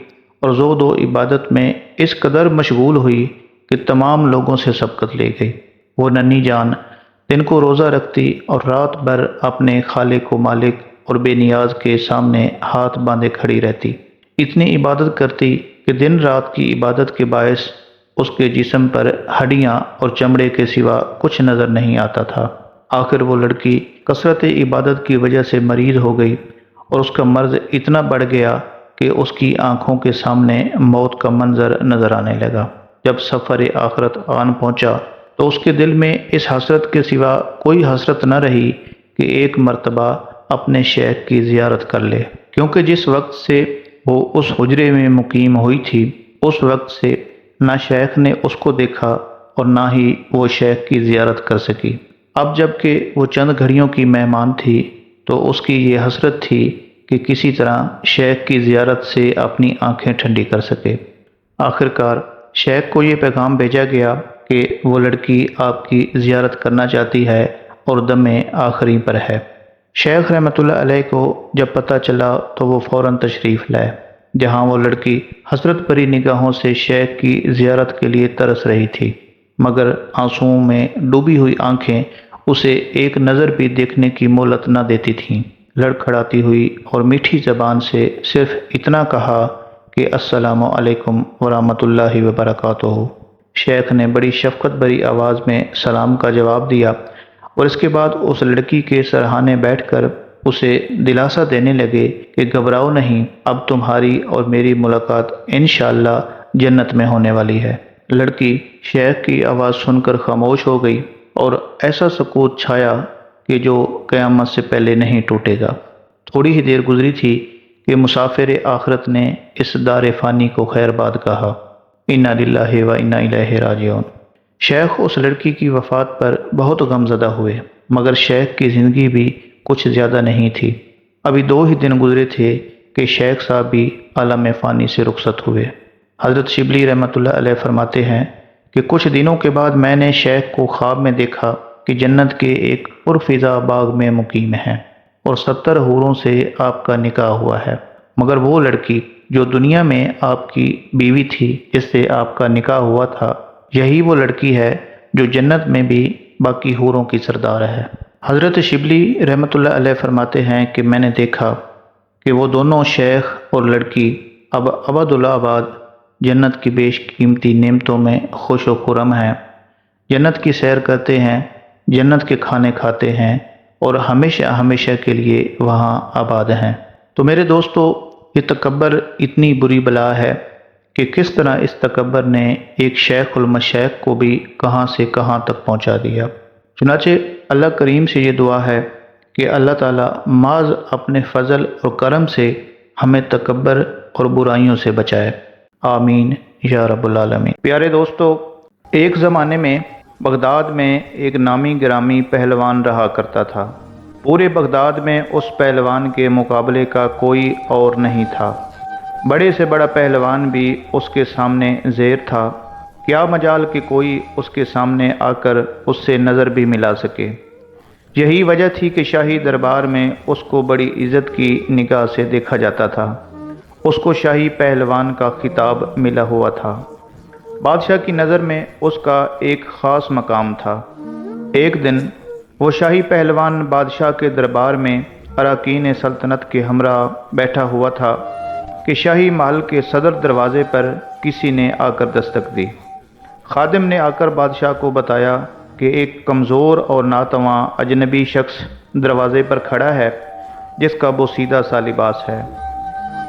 S1: اور زہد و عبادت میں اس قدر مشغول ہوئی کہ تمام لوگوں سے سبقت لے گئی۔ وہ ننھی جان دن کو روزہ رکھتی اور رات بھر اپنے خالق و مالک اور بے نیاز کے سامنے ہاتھ باندھے کھڑی رہتی۔ اتنی عبادت کرتی کہ دن رات کی عبادت کے باعث اس کے جسم پر ہڈیاں اور چمڑے کے سوا کچھ نظر نہیں آتا تھا۔ آخر وہ لڑکی کثرت عبادت کی وجہ سے مریض ہو گئی اور اس کا مرض اتنا بڑھ گیا کہ اس کی آنکھوں کے سامنے موت کا منظر نظر آنے لگا۔ جب سفر آخرت آن پہنچا تو اس کے دل میں اس حسرت کے سوا کوئی حسرت نہ رہی کہ ایک مرتبہ اپنے شیخ کی زیارت کر لے، کیونکہ جس وقت سے وہ اس حجرے میں مقیم ہوئی تھی اس وقت سے نہ شیخ نے اس کو دیکھا اور نہ ہی وہ شیخ کی زیارت کر سکی۔ اب جب کہ وہ چند گھڑیوں کی مہمان تھی تو اس کی یہ حسرت تھی کہ کسی طرح شیخ کی زیارت سے اپنی آنکھیں ٹھنڈی کر سکے۔ آخرکار شیخ کو یہ پیغام بھیجا گیا کہ وہ لڑکی آپ کی زیارت کرنا چاہتی ہے اور دم آخری پر ہے۔ شیخ رحمۃ اللہ علیہ کو جب پتہ چلا تو وہ فوراً تشریف لائے، جہاں وہ لڑکی حسرت بھری نگاہوں سے شیخ کی زیارت کے لیے ترس رہی تھی، مگر آنسوؤں میں ڈوبی ہوئی آنکھیں اسے ایک نظر بھی دیکھنے کی مہلت نہ دیتی تھیں۔ لڑکھڑاتی ہوئی اور میٹھی زبان سے صرف اتنا کہا کہ السلام علیکم ورحمۃ اللہ وبرکاتہ۔ شیخ نے بڑی شفقت بھری آواز میں سلام کا جواب دیا اور اس کے بعد اس لڑکی کے سرہانے بیٹھ کر اسے دلاسا دینے لگے کہ گھبراؤ نہیں، اب تمہاری اور میری ملاقات انشاءاللہ جنت میں ہونے والی ہے۔ لڑکی شیخ کی آواز سن کر خاموش ہو گئی اور ایسا سکوت چھایا کہ جو قیامت سے پہلے نہیں ٹوٹے گا۔ تھوڑی ہی دیر گزری تھی کہ مسافر آخرت نے اس دار فانی کو خیر باد کہا، انا للہ و انا الیہ راجعون۔ شیخ اس لڑکی کی وفات پر بہت غم زدہ ہوئے، مگر شیخ کی زندگی بھی کچھ زیادہ نہیں تھی۔ ابھی 2 ہی دن گزرے تھے کہ شیخ صاحب بھی عالم فانی سے رخصت ہوئے۔ حضرت شبلی رحمۃ اللہ علیہ فرماتے ہیں کہ کچھ دنوں کے بعد میں نے شیخ کو خواب میں دیکھا کہ جنت کے ایک پرفضا باغ میں مقیم ہے اور 70 حوروں سے آپ کا نکاح ہوا ہے، مگر وہ لڑکی جو دنیا میں آپ کی بیوی تھی جس سے آپ کا نکاح ہوا تھا، یہی وہ لڑکی ہے جو جنت میں بھی باقی حوروں کی سردار ہے۔ حضرت شبلی رحمۃ اللہ علیہ فرماتے ہیں کہ میں نے دیکھا کہ وہ دونوں شیخ اور لڑکی اب ابد الآباد جنت کی بیش قیمتی نعمتوں میں خوش و خرم ہیں، جنت کی سیر کرتے ہیں، جنت کے کھانے کھاتے ہیں اور ہمیشہ ہمیشہ کے لیے وہاں آباد ہیں۔ تو میرے دوستو، یہ تکبر اتنی بری بلا ہے کہ کس طرح اس تکبر نے ایک شیخ المشائخ کو بھی کہاں سے کہاں تک پہنچا دیا۔ چنانچہ اللہ کریم سے یہ دعا ہے کہ اللہ تعالیٰ محض اپنے فضل اور کرم سے ہمیں تکبر اور برائیوں سے بچائے، آمین یا رب العالمین۔ پیارے دوستو، ایک زمانے میں بغداد میں ایک نامی گرامی پہلوان رہا کرتا تھا۔ پورے بغداد میں اس پہلوان کے مقابلے کا کوئی اور نہیں تھا۔ بڑے سے بڑا پہلوان بھی اس کے سامنے زیر تھا، کیا مجال کہ کوئی اس کے سامنے آ کر اس سے نظر بھی ملا سکے۔ یہی وجہ تھی کہ شاہی دربار میں اس کو بڑی عزت کی نگاہ سے دیکھا جاتا تھا۔ اس کو شاہی پہلوان کا خطاب ملا ہوا تھا۔ بادشاہ کی نظر میں اس کا ایک خاص مقام تھا۔ ایک دن وہ شاہی پہلوان بادشاہ کے دربار میں اراکین سلطنت کے ہمراہ بیٹھا ہوا تھا کہ شاہی محل کے صدر دروازے پر کسی نے آ کر دستک دی۔ خادم نے آ کر بادشاہ کو بتایا کہ ایک کمزور اور ناتواں اجنبی شخص دروازے پر کھڑا ہے جس کا بوسیدہ سا لباس ہے۔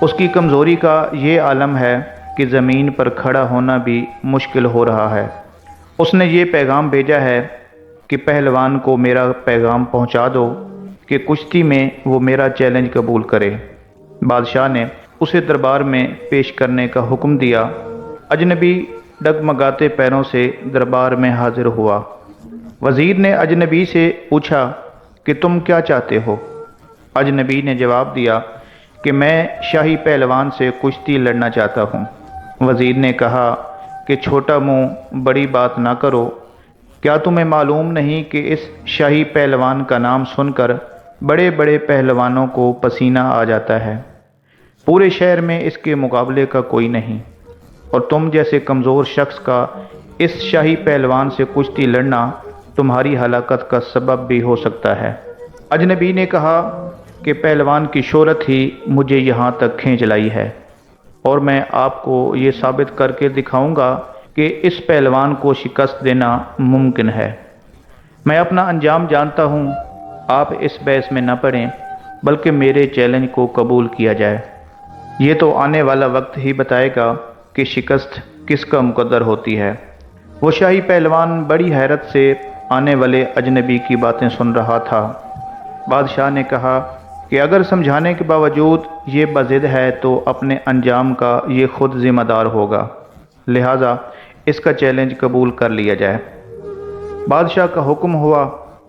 S1: اس کی کمزوری کا یہ عالم ہے کہ زمین پر کھڑا ہونا بھی مشکل ہو رہا ہے۔ اس نے یہ پیغام بھیجا ہے کہ پہلوان کو میرا پیغام پہنچا دو کہ کشتی میں وہ میرا چیلنج قبول کرے۔ بادشاہ نے اسے دربار میں پیش کرنے کا حکم دیا۔ اجنبی ڈگمگاتے پیروں سے دربار میں حاضر ہوا۔ وزیر نے اجنبی سے پوچھا کہ تم کیا چاہتے ہو؟ اجنبی نے جواب دیا کہ میں شاہی پہلوان سے کشتی لڑنا چاہتا ہوں۔ وزیر نے کہا کہ چھوٹا منہ بڑی بات نہ کرو، کیا تمہیں معلوم نہیں کہ اس شاہی پہلوان کا نام سن کر بڑے بڑے پہلوانوں کو پسینہ آ جاتا ہے؟ پورے شہر میں اس کے مقابلے کا کوئی نہیں، اور تم جیسے کمزور شخص کا اس شاہی پہلوان سے کشتی لڑنا تمہاری ہلاکت کا سبب بھی ہو سکتا ہے۔ اجنبی نے کہا کہ پہلوان کی شہرت ہی مجھے یہاں تک کھینچ لائی ہے، اور میں آپ کو یہ ثابت کر کے دکھاؤں گا کہ اس پہلوان کو شکست دینا ممکن ہے۔ میں اپنا انجام جانتا ہوں، آپ اس بحث میں نہ پڑیں بلکہ میرے چیلنج کو قبول کیا جائے۔ یہ تو آنے والا وقت ہی بتائے گا کہ شکست کس کا مقدر ہوتی ہے۔ وہ شاہی پہلوان بڑی حیرت سے آنے والے اجنبی کی باتیں سن رہا تھا۔ بادشاہ نے کہا کہ اگر سمجھانے کے باوجود یہ بضد ہے تو اپنے انجام کا یہ خود ذمہ دار ہوگا، لہٰذا اس کا چیلنج قبول کر لیا جائے۔ بادشاہ کا حکم ہوا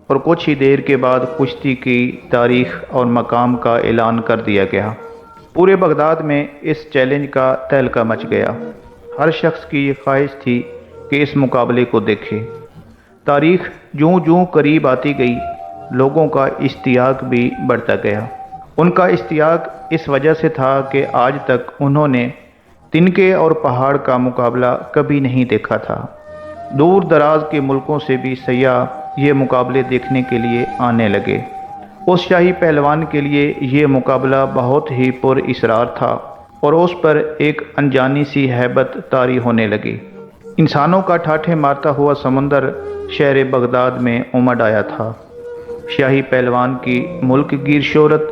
S1: اور کچھ ہی دیر کے بعد کشتی کی تاریخ اور مقام کا اعلان کر دیا گیا۔ پورے بغداد میں اس چیلنج کا تہلکہ مچ گیا۔ ہر شخص کی یہ خواہش تھی کہ اس مقابلے کو دیکھے۔ تاریخ جوں جوں قریب آتی گئی، لوگوں کا اشتیاق بھی بڑھتا گیا۔ ان کا اشتیاق اس وجہ سے تھا کہ آج تک انہوں نے تنکے اور پہاڑ کا مقابلہ کبھی نہیں دیکھا تھا۔ دور دراز کے ملکوں سے بھی سیاح یہ مقابلے دیکھنے کے لیے آنے لگے۔ اس شاہی پہلوان کے لیے یہ مقابلہ بہت ہی پر اسرار تھا اور اس پر ایک انجانی سی ہیبت طاری ہونے لگی۔ انسانوں کا ٹھاٹھے مارتا ہوا سمندر شہر بغداد میں امڈ آیا تھا۔ شاہی پہلوان کی ملک گیر شہرت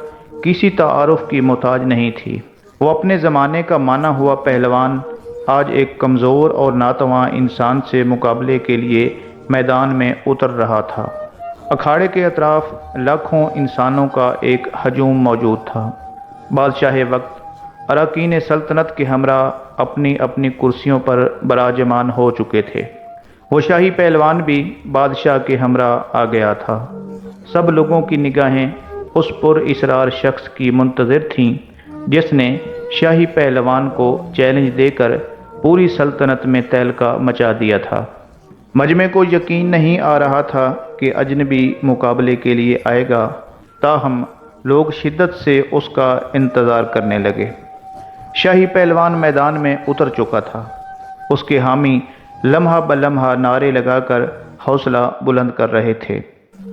S1: کسی تعارف کی محتاج نہیں تھی۔ وہ اپنے زمانے کا مانا ہوا پہلوان آج ایک کمزور اور ناتواں انسان سے مقابلے کے لیے میدان میں اتر رہا تھا۔ اکھاڑے کے اطراف لاکھوں انسانوں کا ایک ہجوم موجود تھا۔ بادشاہ وقت اراکین سلطنت کے ہمراہ اپنی اپنی کرسیوں پر براجمان ہو چکے تھے۔ وہ شاہی پہلوان بھی بادشاہ کے ہمراہ آ گیا تھا۔ سب لوگوں کی نگاہیں اس پر اسرار شخص کی منتظر تھیں جس نے شاہی پہلوان کو چیلنج دے کر پوری سلطنت میں تہلکہ مچا دیا تھا۔ مجمع کو یقین نہیں آ رہا تھا کہ اجنبی مقابلے کے لیے آئے گا، تاہم لوگ شدت سے اس کا انتظار کرنے لگے۔ شاہی پہلوان میدان میں اتر چکا تھا۔ اس کے حامی لمحہ بلمحہ نعرے لگا کر حوصلہ بلند کر رہے تھے۔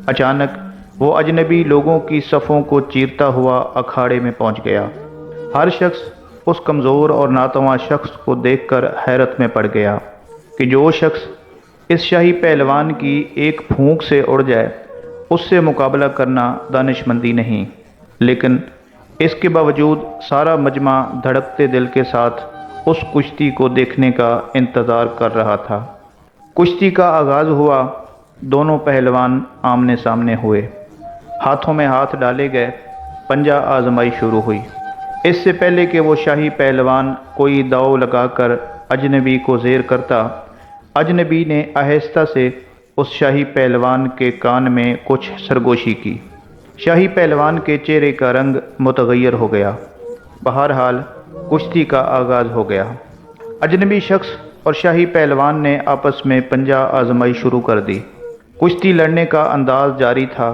S1: اچانک وہ اجنبی لوگوں کی صفوں کو چیرتا ہوا اکھاڑے میں پہنچ گیا۔ ہر شخص اس کمزور اور ناتواں شخص کو دیکھ کر حیرت میں پڑ گیا کہ جو شخص اس شاہی پہلوان کی ایک پھونک سے اڑ جائے، اس سے مقابلہ کرنا دانشمندی نہیں۔ لیکن اس کے باوجود سارا مجمع دھڑکتے دل کے ساتھ اس کشتی کو دیکھنے کا انتظار کر رہا تھا۔ کشتی کا آغاز ہوا۔ دونوں پہلوان آمنے سامنے ہوئے، ہاتھوں میں ہاتھ ڈالے گئے، پنجہ آزمائی شروع ہوئی۔ اس سے پہلے کہ وہ شاہی پہلوان کوئی داؤ لگا کر اجنبی کو زیر کرتا، اجنبی نے آہستہ سے اس شاہی پہلوان کے کان میں کچھ سرگوشی کی۔ شاہی پہلوان کے چہرے کا رنگ متغیر ہو گیا۔ بہرحال کشتی کا آغاز ہو گیا۔ اجنبی شخص اور شاہی پہلوان نے آپس میں پنجہ آزمائی شروع کر دی۔ کشتی لڑنے کا انداز جاری تھا۔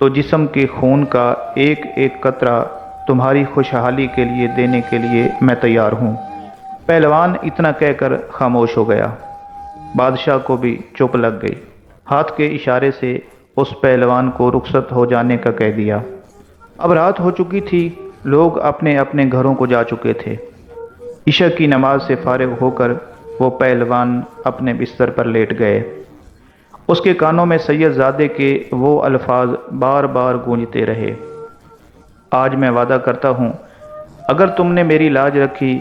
S1: تو جسم کے خون کا ایک ایک قطرہ تمہاری خوشحالی کے لیے دینے کے لیے میں تیار ہوں۔ پہلوان اتنا کہہ کر خاموش ہو گیا۔ بادشاہ کو بھی چپ لگ گئی۔ ہاتھ کے اشارے سے اس پہلوان کو رخصت ہو جانے کا کہہ دیا۔ اب رات ہو چکی تھی، لوگ اپنے اپنے گھروں کو جا چکے تھے۔ عشاء کی نماز سے فارغ ہو کر وہ پہلوان اپنے بستر پر لیٹ گئے۔ اس کے کانوں میں سید زادے کے وہ الفاظ بار بار گونجتے رہے، آج میں وعدہ کرتا ہوں اگر تم نے میری لاج رکھی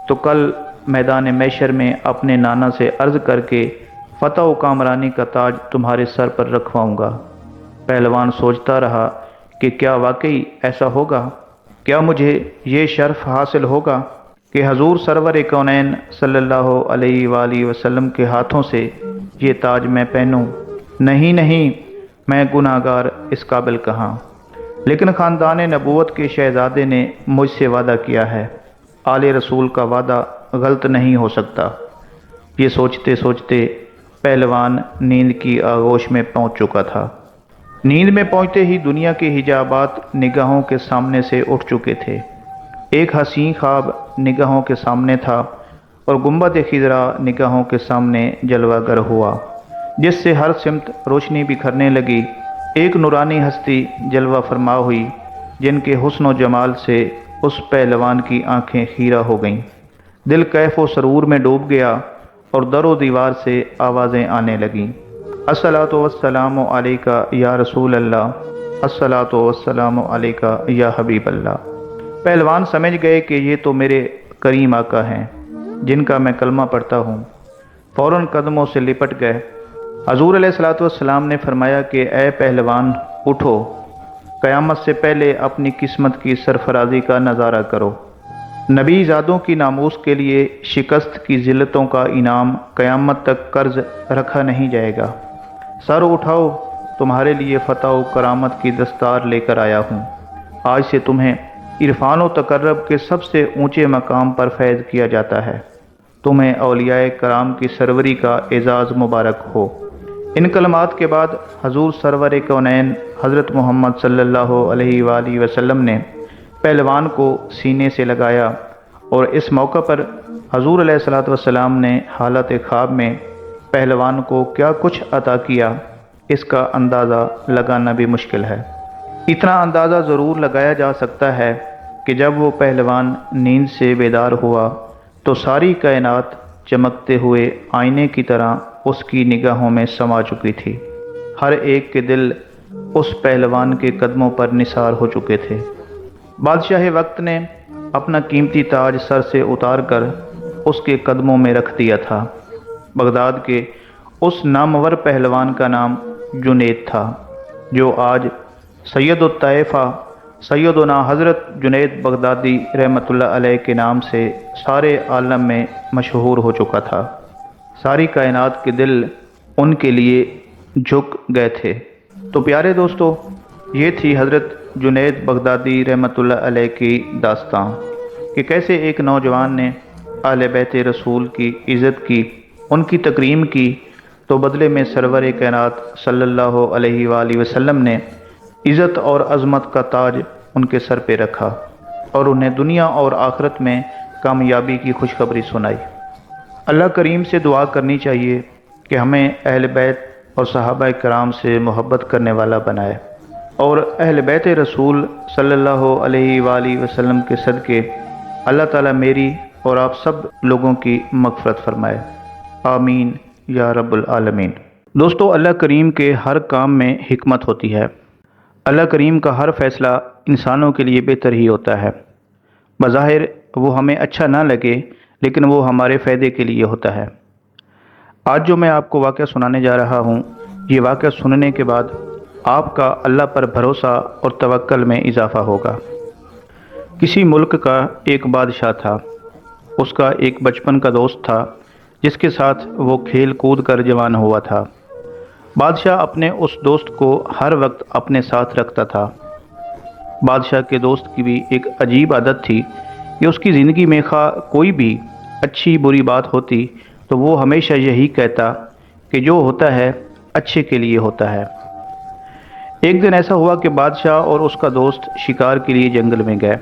S1: تو کل میدان محشر میں اپنے نانا سے عرض کر کے فتح و کامرانی کا تاج تمہارے سر پر رکھواؤں گا۔ پہلوان سوچتا رہا کہ کیا واقعی ایسا ہوگا؟ کیا مجھے یہ شرف حاصل ہوگا کہ حضور سرور کونین صلی اللہ علیہ وآلہ وسلم کے ہاتھوں سے یہ تاج میں پہنوں؟ نہیں نہیں، میں گناہ گار، اس قابل کہاں، لیکن خاندان نبوت کے شہزادے نے مجھ سے وعدہ کیا ہے، آل رسول کا وعدہ غلط نہیں ہو سکتا۔ یہ سوچتے سوچتے پہلوان نیند کی آغوش میں پہنچ چکا تھا۔ نیند میں پہنچتے ہی دنیا کے حجابات نگاہوں کے سامنے سے اٹھ چکے تھے۔ ایک حسین خواب نگاہوں کے سامنے تھا اور گنبد خضرا نگاہوں کے سامنے جلوہ گر ہوا، جس سے ہر سمت روشنی بکھرنے لگی۔ ایک نورانی ہستی جلوہ فرما ہوئی، جن کے حسن و جمال سے اس پہلوان کی آنکھیں خیرہ ہو گئیں۔ دل کیف و سرور میں ڈوب گیا اور در و دیوار سے آوازیں آنے لگیں، الصلاۃ والسلام علیکہ یا رسول اللہ، الصلاۃ والسلام علیکہ یا حبیب اللہ۔ پہلوان سمجھ گئے کہ یہ تو میرے کریم آقا ہیں جن کا میں کلمہ پڑھتا ہوں۔ فوراً قدموں سے لپٹ گئے۔ حضور علیہ الصلوۃ والسلام نے فرمایا کہ اے پہلوان اٹھو، قیامت سے پہلے اپنی قسمت کی سرفرازی کا نظارہ کرو۔ نبی زادوں کی ناموس کے لیے شکست کی ذلتوں کا انعام قیامت تک قرض رکھا نہیں جائے گا۔ سر اٹھاؤ، تمہارے لیے فتح و کرامت کی دستار لے کر آیا ہوں۔ آج سے تمہیں عرفان و تقرب کے سب سے اونچے مقام پر فیض کیا جاتا ہے۔ تمہیں اولیاء کرام کی سروری کا اعزاز مبارک ہو۔ ان کلمات کے بعد حضور سرور کونین حضرت محمد صلی اللہ علیہ وآلہ وسلم نے پہلوان کو سینے سے لگایا، اور اس موقع پر حضور علیہ الصلوۃ والسلام نے حالت خواب میں پہلوان کو کیا کچھ عطا کیا، اس کا اندازہ لگانا بھی مشکل ہے۔ اتنا اندازہ ضرور لگایا جا سکتا ہے کہ جب وہ پہلوان نیند سے بیدار ہوا تو ساری کائنات چمکتے ہوئے آئینے کی طرح اس کی نگاہوں میں سما چکی تھی۔ ہر ایک کے دل اس پہلوان کے قدموں پر نثار ہو چکے تھے۔ بادشاہ وقت نے اپنا قیمتی تاج سر سے اتار کر اس کے قدموں میں رکھ دیا تھا۔ بغداد کے اس نامور پہلوان کا نام جنید تھا، جو آج سید الطائفہ سیدنا حضرت جنید بغدادی رحمۃ اللہ علیہ کے نام سے سارے عالم میں مشہور ہو چکا تھا۔ ساری کائنات کے دل ان کے لیے جھک گئے تھے۔ تو پیارے دوستو، یہ تھی حضرت جنید بغدادی رحمۃ اللہ علیہ کی داستان کہ کیسے ایک نوجوان نے اہل بیت رسول کی عزت کی، ان کی تکریم کی، تو بدلے میں سرور کائنات صلی اللہ علیہ وآلہ وسلم نے عزت اور عظمت کا تاج ان کے سر پہ رکھا اور انہیں دنیا اور آخرت میں کامیابی کی خوشخبری سنائی۔ اللہ کریم سے دعا کرنی چاہیے کہ ہمیں اہل بیت اور صحابہ کرام سے محبت کرنے والا بنائے، اور اہل بیت رسول صلی اللہ علیہ وآلہ وسلم کے صدقے اللہ تعالیٰ میری اور آپ سب لوگوں کی مغفرت فرمائے، آمین یا رب العالمین۔ دوستو، اللہ کریم کے ہر کام میں حکمت ہوتی ہے۔ اللہ کریم کا ہر فیصلہ انسانوں کے لیے بہتر ہی ہوتا ہے۔ بظاہر وہ ہمیں اچھا نہ لگے، لیکن وہ ہمارے فائدے کے لیے ہوتا ہے۔ آج جو میں آپ کو واقعہ سنانے جا رہا ہوں، یہ واقعہ سننے کے بعد آپ کا اللہ پر بھروسہ اور توکل میں اضافہ ہوگا۔ کسی ملک کا ایک بادشاہ تھا۔ اس کا ایک بچپن کا دوست تھا جس کے ساتھ وہ کھیل کود کر جوان ہوا تھا۔ بادشاہ اپنے اس دوست کو ہر وقت اپنے ساتھ رکھتا تھا۔ بادشاہ کے دوست کی بھی ایک عجیب عادت تھی کہ اس کی زندگی میں خواہ کوئی بھی اچھی بری بات ہوتی تو وہ ہمیشہ یہی کہتا کہ جو ہوتا ہے اچھے کے لیے ہوتا ہے۔ ایک دن ایسا ہوا کہ بادشاہ اور اس کا دوست شکار کے لیے جنگل میں گئے۔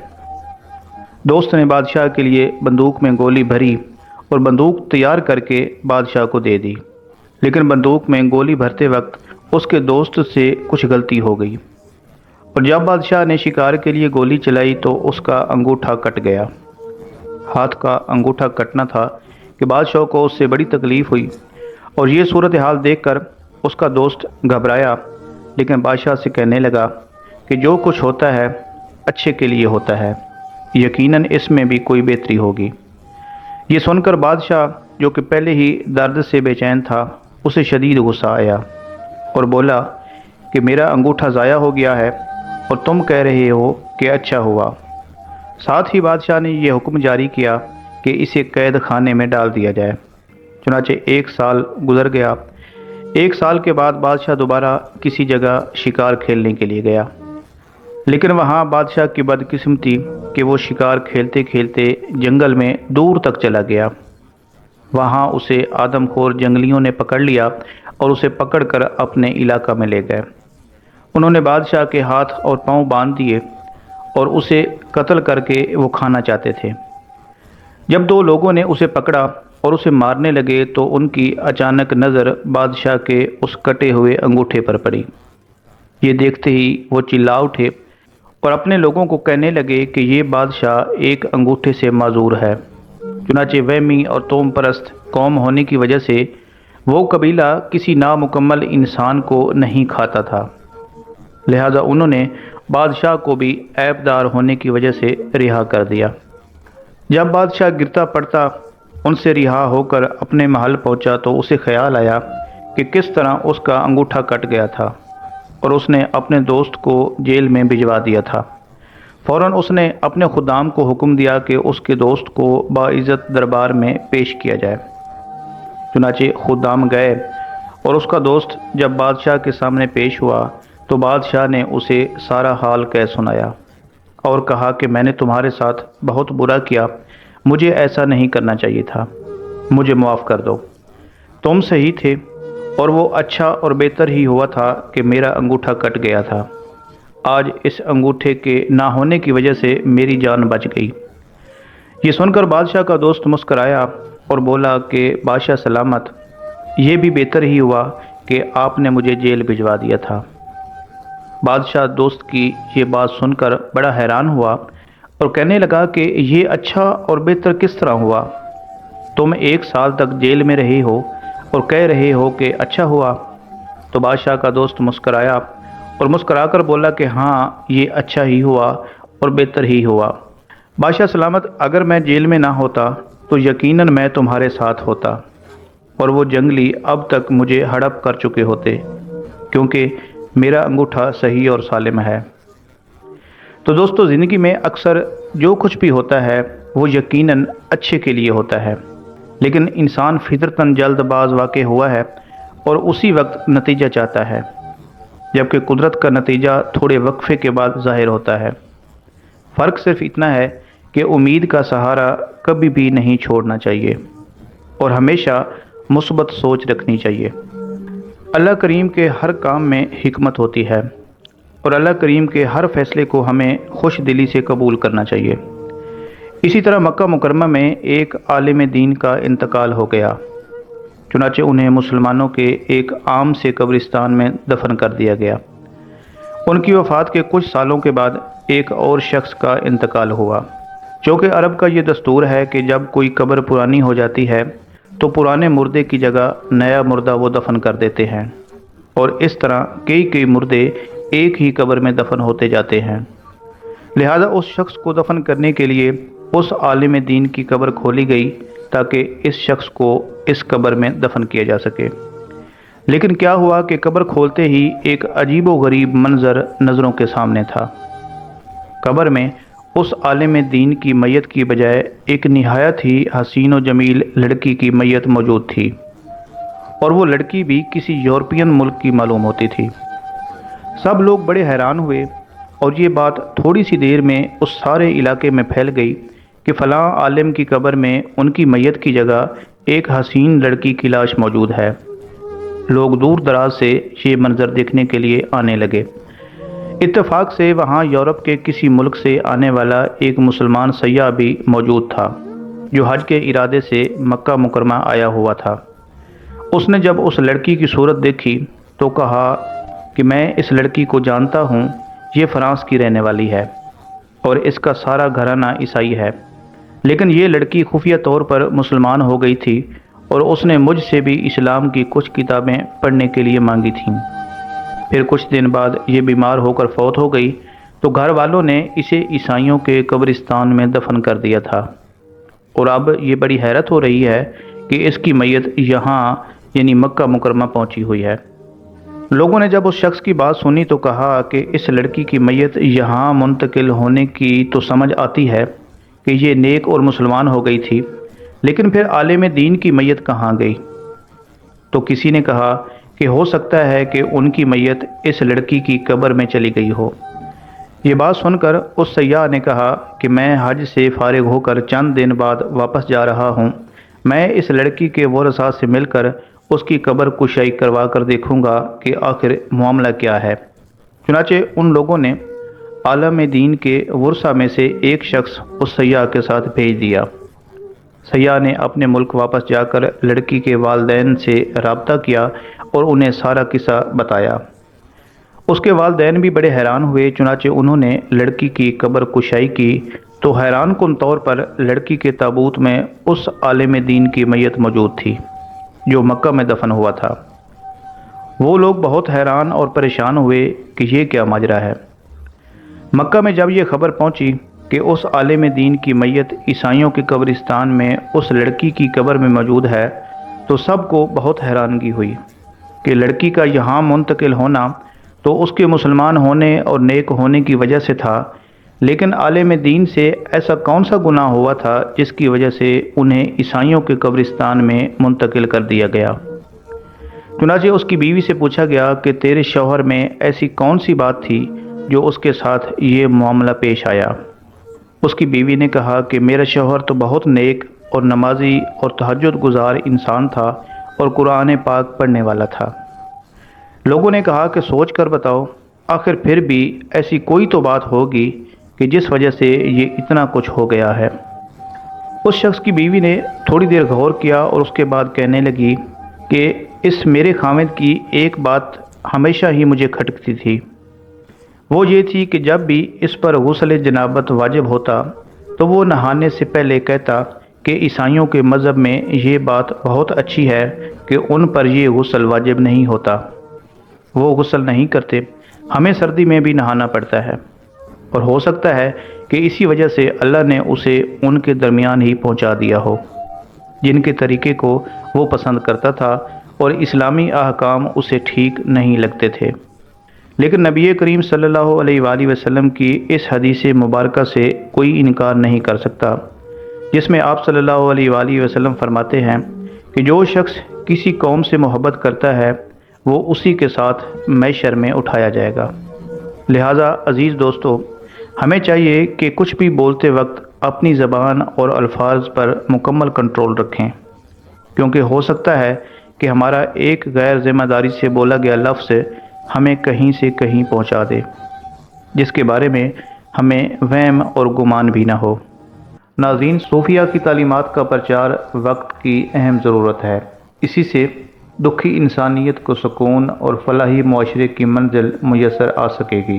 S1: دوست نے بادشاہ کے لیے بندوق میں گولی بھری اور بندوق تیار کر کے بادشاہ کو دے دی، لیکن بندوق میں گولی بھرتے وقت اس کے دوست سے کچھ غلطی ہو گئی، اور جب بادشاہ نے شکار کے لیے گولی چلائی تو اس کا انگوٹھا کٹ گیا۔ ہاتھ کا انگوٹھا کٹنا تھا کہ بادشاہ کو اس سے بڑی تکلیف ہوئی، اور یہ صورتحال دیکھ کر اس کا دوست گھبرایا، لیکن بادشاہ سے کہنے لگا کہ جو کچھ ہوتا ہے اچھے کے لیے ہوتا ہے، یقیناً اس میں بھی کوئی بہتری ہوگی۔ یہ سن کر بادشاہ، جو کہ پہلے ہی درد سے بے چین تھا، اسے شدید غصہ آیا اور بولا کہ میرا انگوٹھا ضائع ہو گیا ہے اور تم کہہ رہے ہو کہ اچھا ہوا۔ ساتھ ہی بادشاہ نے یہ حکم جاری کیا کہ اسے قید خانے میں ڈال دیا جائے۔ چنانچہ 1 سال گزر گیا۔ 1 سال کے بعد بادشاہ دوبارہ کسی جگہ شکار کھیلنے کے لیے گیا، لیکن وہاں بادشاہ کی بدقسمتی کہ وہ شکار کھیلتے کھیلتے جنگل میں دور تک چلا گیا۔ وہاں اسے آدم خور جنگلیوں نے پکڑ لیا اور اسے پکڑ کر اپنے علاقہ میں لے گئے۔ انہوں نے بادشاہ کے ہاتھ اور پاؤں باندھ دیے اور اسے قتل کر کے وہ کھانا چاہتے تھے۔ جب 2 لوگوں نے اسے پکڑا اور اسے مارنے لگے تو ان کی اچانک نظر بادشاہ کے اس کٹے ہوئے انگوٹھے پر پڑی۔ یہ دیکھتے ہی وہ چلا اٹھے اور اپنے لوگوں کو کہنے لگے کہ یہ بادشاہ ایک انگوٹھے سے معذور ہے۔ چنانچہ وہمی اور توم پرست قوم ہونے کی وجہ سے وہ قبیلہ کسی نامکمل انسان کو نہیں کھاتا تھا، لہذا انہوں نے بادشاہ کو بھی عیب دار ہونے کی وجہ سے رہا کر دیا۔ جب بادشاہ گرتا پڑتا ان سے رہا ہو کر اپنے محل پہنچا تو اسے خیال آیا کہ کس طرح اس کا انگوٹھا کٹ گیا تھا، اور اس نے اپنے دوست کو جیل میں بھجوا دیا تھا۔ فوراً اس نے اپنے خدام کو حکم دیا کہ اس کے دوست کو باعزت دربار میں پیش کیا جائے۔ چنانچہ خدام گئے اور اس کا دوست جب بادشاہ کے سامنے پیش ہوا تو بادشاہ نے اسے سارا حال کہہ سنایا اور کہا کہ میں نے تمہارے ساتھ بہت برا کیا، مجھے ایسا نہیں کرنا چاہیے تھا، مجھے معاف کر دو۔ تم صحیح تھے اور وہ اچھا اور بہتر ہی ہوا تھا کہ میرا انگوٹھا کٹ گیا تھا۔ آج اس انگوٹھے کے نہ ہونے کی وجہ سے میری جان بچ گئی۔ یہ سن کر بادشاہ کا دوست مسکرایا اور بولا کہ بادشاہ سلامت، یہ بھی بہتر ہی ہوا کہ آپ نے مجھے جیل بھجوا دیا تھا۔ بادشاہ دوست کی یہ بات سن کر بڑا حیران ہوا اور کہنے لگا کہ یہ اچھا اور بہتر کس طرح ہوا؟ تم 1 سال تک جیل میں رہے ہو اور کہہ رہے ہو کہ اچھا ہوا۔ تو بادشاہ کا دوست مسکرایا اور مسکرا کر بولا کہ ہاں، یہ اچھا ہی ہوا اور بہتر ہی ہوا۔ بادشاہ سلامت، اگر میں جیل میں نہ ہوتا تو یقیناً میں تمہارے ساتھ ہوتا، اور وہ جنگلی اب تک مجھے ہڑپ کر چکے ہوتے، کیونکہ میرا انگوٹھا صحیح اور سالم ہے۔ تو دوستو، زندگی میں اکثر جو کچھ بھی ہوتا ہے وہ یقیناً اچھے کے لیے ہوتا ہے، لیکن انسان فطرتاً جلد باز واقع ہوا ہے اور اسی وقت نتیجہ چاہتا ہے، جبکہ قدرت کا نتیجہ تھوڑے وقفے کے بعد ظاہر ہوتا ہے۔ فرق صرف اتنا ہے کہ امید کا سہارا کبھی بھی نہیں چھوڑنا چاہیے اور ہمیشہ مثبت سوچ رکھنی چاہیے۔ اللہ کریم کے ہر کام میں حکمت ہوتی ہے، اور اللہ کریم کے ہر فیصلے کو ہمیں خوش دلی سے قبول کرنا چاہیے۔ اسی طرح مکہ مکرمہ میں ایک عالم دین کا انتقال ہو گیا، چنانچہ انہیں مسلمانوں کے ایک عام سے قبرستان میں دفن کر دیا گیا۔ ان کی وفات کے کچھ سالوں کے بعد ایک اور شخص کا انتقال ہوا۔ چونکہ عرب کا یہ دستور ہے کہ جب کوئی قبر پرانی ہو جاتی ہے تو پرانے مردے کی جگہ نیا مردہ وہ دفن کر دیتے ہیں، اور اس طرح کئی مردے ایک ہی قبر میں دفن ہوتے جاتے ہیں۔ لہذا اس شخص کو دفن کرنے کے لیے اس عالم دین کی قبر کھولی گئی تاکہ اس شخص کو اس قبر میں دفن کیا جا سکے۔ لیکن کیا ہوا کہ قبر کھولتے ہی ایک عجیب و غریب منظر نظروں کے سامنے تھا۔ قبر میں اس عالم دین کی میت کی بجائے ایک نہایت ہی حسین و جمیل لڑکی کی میت موجود تھی، اور وہ لڑکی بھی کسی یورپین ملک کی معلوم ہوتی تھی۔ سب لوگ بڑے حیران ہوئے، اور یہ بات تھوڑی سی دیر میں اس سارے علاقے میں پھیل گئی کہ فلاں عالم کی قبر میں ان کی میت کی جگہ ایک حسین لڑکی کی لاش موجود ہے۔ لوگ دور دراز سے یہ منظر دیکھنے کے لیے آنے لگے۔ اتفاق سے وہاں یورپ کے کسی ملک سے آنے والا ایک مسلمان سیاح بھی موجود تھا جو حج کے ارادے سے مکہ مکرمہ آیا ہوا تھا۔ اس نے جب اس لڑکی کی صورت دیکھی تو کہا کہ میں اس لڑکی کو جانتا ہوں، یہ فرانس کی رہنے والی ہے اور اس کا سارا گھرانہ عیسائی ہے، لیکن یہ لڑکی خفیہ طور پر مسلمان ہو گئی تھی اور اس نے مجھ سے بھی اسلام کی کچھ کتابیں پڑھنے کے لیے مانگی تھیں۔ پھر کچھ دن بعد یہ بیمار ہو کر فوت ہو گئی تو گھر والوں نے اسے عیسائیوں کے قبرستان میں دفن کر دیا تھا، اور اب یہ بڑی حیرت ہو رہی ہے کہ اس کی میت یہاں یعنی مکہ مکرمہ پہنچی ہوئی ہے۔ لوگوں نے جب اس شخص کی بات سنی تو کہا کہ اس لڑکی کی میت یہاں منتقل ہونے کی تو سمجھ آتی ہے کہ یہ نیک اور مسلمان ہو گئی تھی، لیکن پھر عالم دین کی میت کہاں گئی؟ تو کسی نے کہا کہ ہو سکتا ہے کہ ان کی میت اس لڑکی کی قبر میں چلی گئی ہو۔ یہ بات سن کر اس سیاح نے کہا کہ میں حج سے فارغ ہو کر چند دن بعد واپس جا رہا ہوں، میں اس لڑکی کے ورثاء سے مل کر اس کی قبر کشائی کروا کر دیکھوں گا کہ آخر معاملہ کیا ہے۔ چنانچہ ان لوگوں نے عالم دین کے ورثاء میں سے ایک شخص اس سیاح کے ساتھ بھیج دیا۔ سیاح نے اپنے ملک واپس جا کر لڑکی کے والدین سے رابطہ کیا اور انہیں سارا قصہ بتایا۔ اس کے والدین بھی بڑے حیران ہوئے، چنانچہ انہوں نے لڑکی کی قبر کشائی کی تو حیران کن طور پر لڑکی کے تابوت میں اس عالم دین کی میت موجود تھی جو مکہ میں دفن ہوا تھا۔ وہ لوگ بہت حیران اور پریشان ہوئے کہ یہ کیا ماجرا ہے۔ مکہ میں جب یہ خبر پہنچی کہ اس عالم دین کی میت عیسائیوں کے قبرستان میں اس لڑکی کی قبر میں موجود ہے تو سب کو بہت حیرانگی ہوئی کہ لڑکی کا یہاں منتقل ہونا تو اس کے مسلمان ہونے اور نیک ہونے کی وجہ سے تھا، لیکن عالم دین سے ایسا کون سا گناہ ہوا تھا جس کی وجہ سے انہیں عیسائیوں کے قبرستان میں منتقل کر دیا گیا۔ چنانچہ اس کی بیوی سے پوچھا گیا کہ تیرے شوہر میں ایسی کون سی بات تھی جو اس کے ساتھ یہ معاملہ پیش آیا؟ اس کی بیوی نے کہا کہ میرا شوہر تو بہت نیک اور نمازی اور تہجد گزار انسان تھا اور قرآن پاک پڑھنے والا تھا۔ لوگوں نے کہا کہ سوچ کر بتاؤ، آخر پھر بھی ایسی کوئی تو بات ہوگی کہ جس وجہ سے یہ اتنا کچھ ہو گیا ہے۔ اس شخص کی بیوی نے تھوڑی دیر غور کیا اور اس کے بعد کہنے لگی کہ اس میرے خاوند کی ایک بات ہمیشہ ہی مجھے کھٹکتی تھی، وہ یہ تھی کہ جب بھی اس پر غسل جنابت واجب ہوتا تو وہ نہانے سے پہلے کہتا کہ عیسائیوں کے مذہب میں یہ بات بہت اچھی ہے کہ ان پر یہ غسل واجب نہیں ہوتا، وہ غسل نہیں کرتے، ہمیں سردی میں بھی نہانا پڑتا ہے، اور ہو سکتا ہے کہ اسی وجہ سے اللہ نے اسے ان کے درمیان ہی پہنچا دیا ہو جن کے طریقے کو وہ پسند کرتا تھا اور اسلامی احکام اسے ٹھیک نہیں لگتے تھے۔ لیکن نبی کریم صلی اللہ علیہ وآلہ وسلم کی اس حدیث مبارکہ سے کوئی انکار نہیں کر سکتا، جس میں آپ صلی اللہ علیہ وآلہ وسلم فرماتے ہیں کہ جو شخص کسی قوم سے محبت کرتا ہے وہ اسی کے ساتھ محشر میں اٹھایا جائے گا۔ لہٰذا عزیز دوستو، ہمیں چاہیے کہ کچھ بھی بولتے وقت اپنی زبان اور الفاظ پر مکمل کنٹرول رکھیں، کیونکہ ہو سکتا ہے کہ ہمارا ایک غیر ذمہ داری سے بولا گیا لفظ ہمیں کہیں سے کہیں پہنچا دے، جس کے بارے میں ہمیں وہم اور گمان بھی نہ ہو۔ ناظرین، صوفیہ کی تعلیمات کا پرچار وقت کی اہم ضرورت ہے، اسی سے دکھی انسانیت کو سکون اور فلاحی معاشرے کی منزل میسر آ سکے گی۔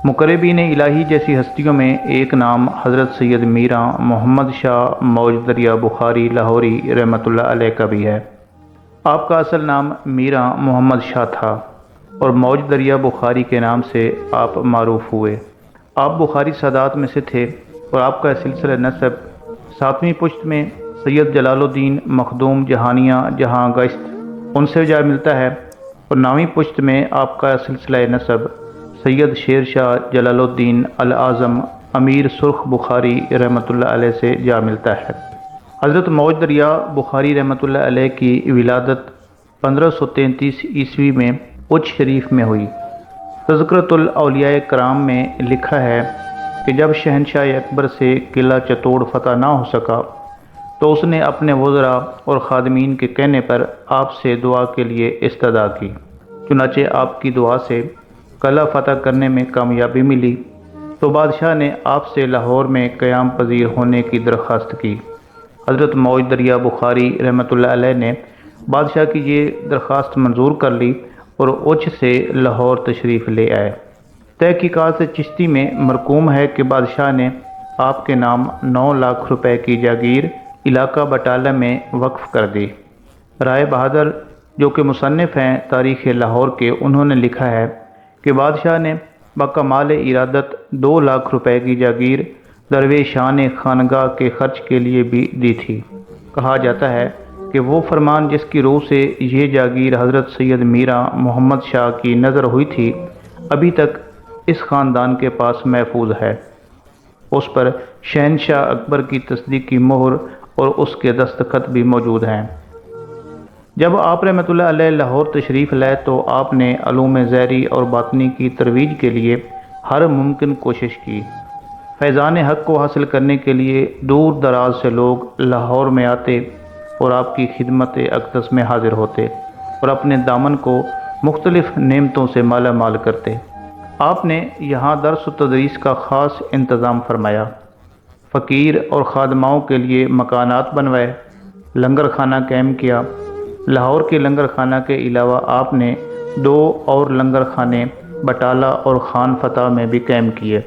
S1: مقربین الہی جیسی ہستیوں میں ایک نام حضرت سید میراں محمد شاہ موج دریا بخاری لاہوری رحمۃ اللہ علیہ کا بھی ہے۔ آپ کا اصل نام میراں محمد شاہ تھا اور موج دریا بخاری کے نام سے آپ معروف ہوئے۔ آپ بخاری سادات میں سے تھے اور آپ کا سلسلہ نسب 7ویں پشت میں سید جلال الدین مخدوم جہانیاں جہاں گشت ان سے جا ملتا ہے، اور 9ویں پشت میں آپ کا سلسلہ نسب سید شیر شاہ جلال الدین الاعظم امیر سرخ بخاری رحمۃ اللہ علیہ سے جا ملتا ہے۔ حضرت موج دریا بخاری رحمۃ اللہ علیہ کی ولادت 1533 عیسوی میں اچ شریف میں ہوئی۔ تذکرۃ الاولیاء کرام میں لکھا ہے کہ جب شہنشاہ اکبر سے قلعہ چتوڑ فتح نہ ہو سکا تو اس نے اپنے وزراء اور خادمین کے کہنے پر آپ سے دعا کے لیے استدعا کی، چنانچہ آپ کی دعا سے قلعہ فتح کرنے میں کامیابی ملی تو بادشاہ نے آپ سے لاہور میں قیام پذیر ہونے کی درخواست کی۔ حضرت موج دریا بخاری رحمۃ اللہ علیہ نے بادشاہ کی یہ درخواست منظور کر لی اور اوچھ سے لاہور تشریف لے آئے۔ تحقیقات سے چشتی میں مرقوم ہے کہ بادشاہ نے آپ کے نام 9 لاکھ روپے کی جاگیر علاقہ بٹالہ میں وقف کر دی۔ رائے بہادر جو کہ مصنف ہیں تاریخ لاہور کے، انہوں نے لکھا ہے کہ بادشاہ نے بکمال ارادت 2 لاکھ روپے کی جاگیر درویشان خانگاہ کے خرچ کے لیے بھی دی تھی۔ کہا جاتا ہے کہ وہ فرمان جس کی روح سے یہ جاگیر حضرت سید میرا محمد شاہ کی نظر ہوئی تھی ابھی تک اس خاندان کے پاس محفوظ ہے۔ اس پر شہنشاہ اکبر کی تصدیقی مہر اور اس کے دستخط بھی موجود ہیں۔ جب آپ رحمۃ اللہ علیہ لاہور تشریف لائے تو آپ نے علوم ظاہری اور باطنی کی ترویج کے لیے ہر ممکن کوشش کی۔ فیضان حق کو حاصل کرنے کے لیے دور دراز سے لوگ لاہور میں آتے اور آپ کی خدمت اقدس میں حاضر ہوتے اور اپنے دامن کو مختلف نعمتوں سے مالا مال کرتے۔ آپ نے یہاں درس و تدریس کا خاص انتظام فرمایا، فقیر اور خادماؤں کے لیے مکانات بنوائے، لنگر خانہ قائم کیا۔ لاہور کے لنگر خانہ کے علاوہ آپ نے 2 اور لنگر خانے بٹالہ اور خان فتح میں بھی قائم کیے۔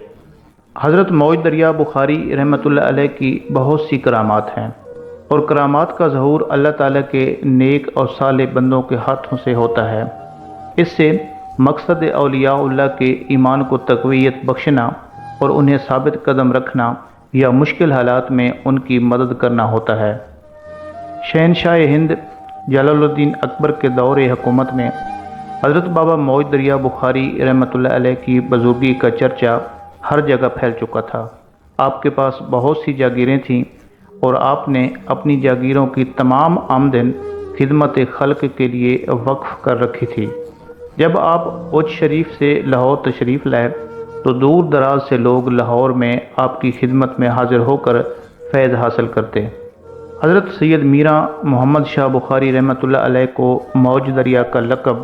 S1: حضرت موج دریا بخاری رحمۃ اللہ علیہ کی بہت سی کرامات ہیں اور کرامات کا ظہور اللہ تعالیٰ کے نیک اور صالح بندوں کے ہاتھوں سے ہوتا ہے۔ اس سے مقصد اولیاء اللہ کے ایمان کو تقویت بخشنا اور انہیں ثابت قدم رکھنا یا مشکل حالات میں ان کی مدد کرنا ہوتا ہے۔ شہنشاہ ہند جلال الدین اکبر کے دور حکومت میں حضرت بابا موج دریا بخاری رحمۃ اللہ علیہ کی بزرگی کا چرچا ہر جگہ پھیل چکا تھا۔ آپ کے پاس بہت سی جاگیریں تھیں اور آپ نے اپنی جاگیروں کی تمام آمدن خدمت خلق کے لیے وقف کر رکھی تھی۔ جب آپ اوچھ شریف سے لاہور تشریف لائے تو دور دراز سے لوگ لاہور میں آپ کی خدمت میں حاضر ہو کر فیض حاصل کرتے۔ حضرت سید میرا محمد شاہ بخاری رحمۃ اللہ علیہ کو موج دریا کا لقب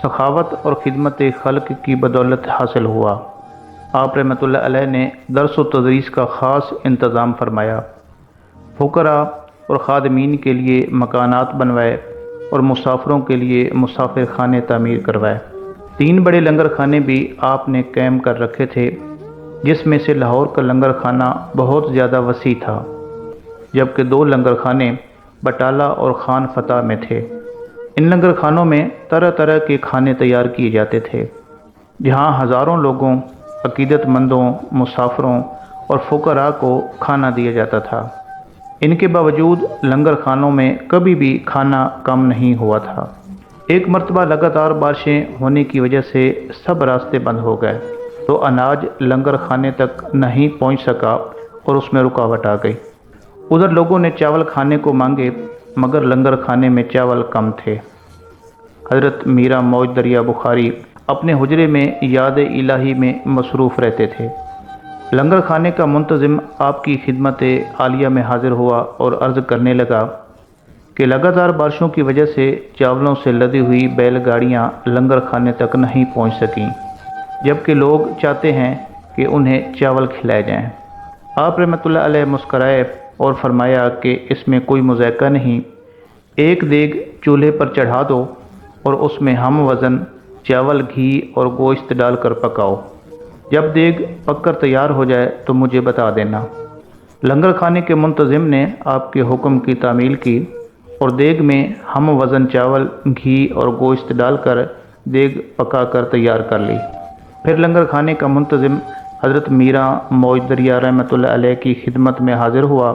S1: سخاوت اور خدمت خلق کی بدولت حاصل ہوا۔ آپ رحمۃ اللہ علیہ نے درس و تدریس کا خاص انتظام فرمایا، فقراء اور خادمین کے لیے مکانات بنوائے اور مسافروں کے لیے مسافر خانے تعمیر کروائے۔ 3 بڑے لنگر خانے بھی آپ نے قائم کر رکھے تھے، جس میں سے لاہور کا لنگر خانہ بہت زیادہ وسیع تھا، جبکہ 2 لنگر خانے بٹالہ اور خان فتح میں تھے۔ ان لنگر خانوں میں طرح طرح کے کھانے تیار کیے جاتے تھے، جہاں ہزاروں لوگوں، عقیدت مندوں، مسافروں اور فقراء کو کھانا دیا جاتا تھا۔ ان کے باوجود لنگر خانوں میں کبھی بھی کھانا کم نہیں ہوا تھا۔ ایک مرتبہ لگاتار بارشیں ہونے کی وجہ سے سب راستے بند ہو گئے تو اناج لنگر خانے تک نہیں پہنچ سکا اور اس میں رکاوٹ آ گئی۔ ادھر لوگوں نے چاول کھانے کو مانگے مگر لنگر خانے میں چاول کم تھے۔ حضرت میرا موج دریا بخاری اپنے حجرے میں یاد الہی میں مصروف رہتے تھے۔ لنگر خانے کا منتظم آپ کی خدمت عالیہ میں حاضر ہوا اور عرض کرنے لگا کہ لگاتار بارشوں کی وجہ سے چاولوں سے لدی ہوئی بیل گاڑیاں لنگر خانے تک نہیں پہنچ سکیں، جبکہ لوگ چاہتے ہیں کہ انہیں چاول کھلائے جائیں۔ آپ رحمۃ اللہ علیہ مسکرائے اور فرمایا کہ اس میں کوئی مذائقہ نہیں، ایک دیگ چولہے پر چڑھا دو اور اس میں ہم وزن چاول، گھی اور گوشت ڈال کر پکاؤ۔ جب دیگ پک کر تیار ہو جائے تو مجھے بتا دینا۔ لنگر خانے کے منتظم نے آپ کے حکم کی تعمیل کی اور دیگ میں ہم وزن چاول، گھی اور گوشت ڈال کر دیگ پکا کر تیار کر لی۔ پھر لنگر خانے کا منتظم حضرت میرا موج دریا رحمۃ اللہ علیہ کی خدمت میں حاضر ہوا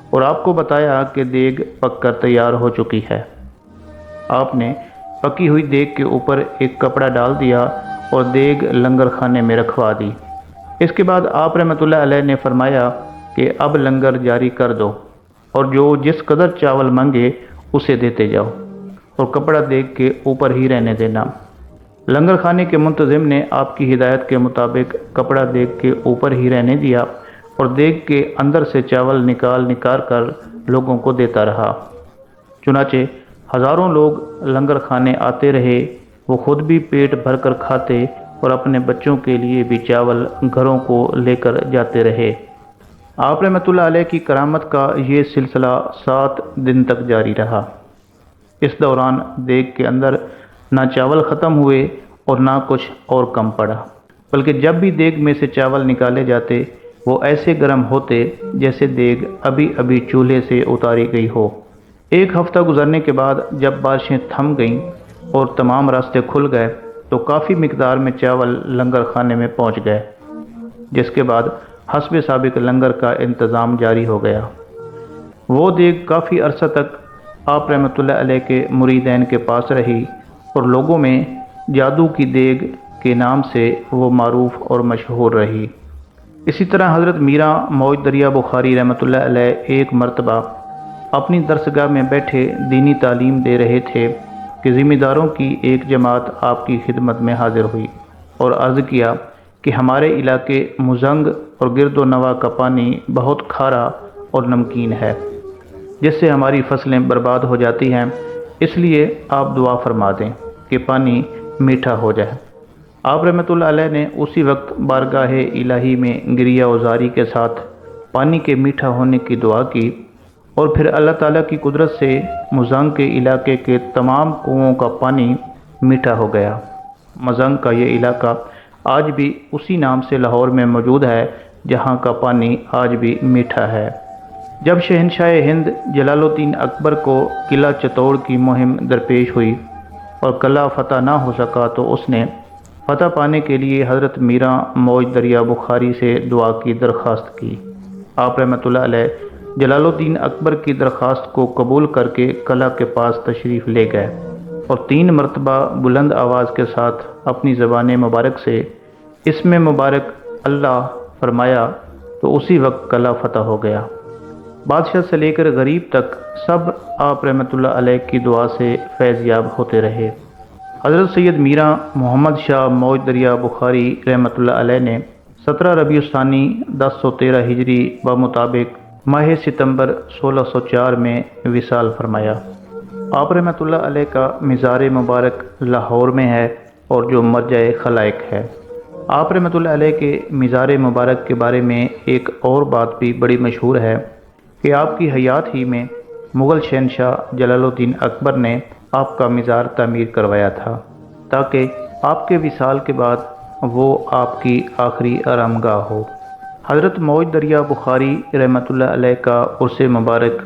S1: اور آپ کو بتایا کہ دیگ پک کر تیار ہو چکی ہے۔ آپ نے پکی ہوئی دیگ کے اوپر ایک کپڑا ڈال دیا اور دیگ لنگر خانے میں رکھوا دی۔ اس کے بعد آپ رحمۃ اللہ علیہ نے فرمایا کہ اب لنگر جاری کر دو اور جو جس قدر چاول مانگے اسے دیتے جاؤ اور کپڑا دیگ کے اوپر ہی رہنے دینا۔ لنگر خانے کے منتظم نے آپ کی ہدایت کے مطابق کپڑا دیگ کے اوپر ہی رہنے دیا اور دیگ کے اندر سے چاول نکال کر لوگوں کو دیتا رہا۔ چنانچہ ہزاروں لوگ لنگر خانے آتے رہے، وہ خود بھی پیٹ بھر کر کھاتے اور اپنے بچوں کے لیے بھی چاول گھروں کو لے کر جاتے رہے۔ آپ رحمۃ اللہ علیہ کی کرامت کا یہ سلسلہ 7 دن تک جاری رہا۔ اس دوران دیگ کے اندر نہ چاول ختم ہوئے اور نہ کچھ اور کم پڑا، بلکہ جب بھی دیگ میں سے چاول نکالے جاتے وہ ایسے گرم ہوتے جیسے دیگ ابھی ابھی چولہے سے اتاری گئی ہو۔ ایک ہفتہ گزرنے کے بعد جب بارشیں تھم گئیں اور تمام راستے کھل گئے تو کافی مقدار میں چاول لنگر خانے میں پہنچ گئے، جس کے بعد حسب سابق لنگر کا انتظام جاری ہو گیا۔ وہ دیگ کافی عرصہ تک آپ رحمۃ اللہ علیہ کے مریدین کے پاس رہی اور لوگوں میں جادو کی دیگ کے نام سے وہ معروف اور مشہور رہی۔ اسی طرح حضرت میراں موج دریا بخاری رحمۃ اللہ علیہ ایک مرتبہ اپنی درسگاہ میں بیٹھے دینی تعلیم دے رہے تھے کہ ذمہ داروں کی ایک جماعت آپ کی خدمت میں حاضر ہوئی اور عرض کیا کہ ہمارے علاقے مزنگ اور گرد و نواح کا پانی بہت کھارا اور نمکین ہے، جس سے ہماری فصلیں برباد ہو جاتی ہیں، اس لیے آپ دعا فرما دیں کہ پانی میٹھا ہو جائے۔ آپ رحمۃ اللہ علیہ نے اسی وقت بارگاہ الہی میں گریہ وزاری کے ساتھ پانی کے میٹھا ہونے کی دعا کی اور پھر اللہ تعالیٰ کی قدرت سے مزنگ کے علاقے کے تمام کنوؤں کا پانی میٹھا ہو گیا۔ مزنگ کا یہ علاقہ آج بھی اسی نام سے لاہور میں موجود ہے، جہاں کا پانی آج بھی میٹھا ہے۔ جب شہنشاہ ہند جلال الدین اکبر کو قلعہ چتور کی مہم درپیش ہوئی اور قلعہ فتح نہ ہو سکا تو اس نے فتح پانے کے لیے حضرت میراں موج دریا بخاری سے دعا کی درخواست کی۔ آپ رحمۃ اللہ علیہ جلال الدین اکبر کی درخواست کو قبول کر کے قلعہ کے پاس تشریف لے گئے اور 3 مرتبہ بلند آواز کے ساتھ اپنی زبان مبارک سے اسم مبارک اللہ فرمایا تو اسی وقت قلعہ فتح ہو گیا۔ بادشاہ سے لے کر غریب تک سب آپ رحمۃ اللہ علیہ کی دعا سے فیض یاب ہوتے رہے۔ حضرت سید میراں محمد شاہ موج دریا بخاری رحمۃ اللہ علیہ نے 17 ربیع الثانی 1013 ہجری بمطابق ماہ ستمبر 1604 میں وصال فرمایا۔ آپ رحمۃ اللہ علیہ کا مزار مبارک لاہور میں ہے اور جو مرجع خلائق ہے۔ آپ رحمۃ اللہ علیہ کے مزار مبارک کے بارے میں ایک اور بات بھی بڑی مشہور ہے کہ آپ کی حیات ہی میں مغل شہنشاہ جلال الدین اکبر نے آپ کا مزار تعمیر کروایا تھا تاکہ آپ کے وصال کے بعد وہ آپ کی آخری آرامگاہ ہو۔ حضرت موج دریا بخاری رحمۃ اللہ علیہ کا عرس مبارک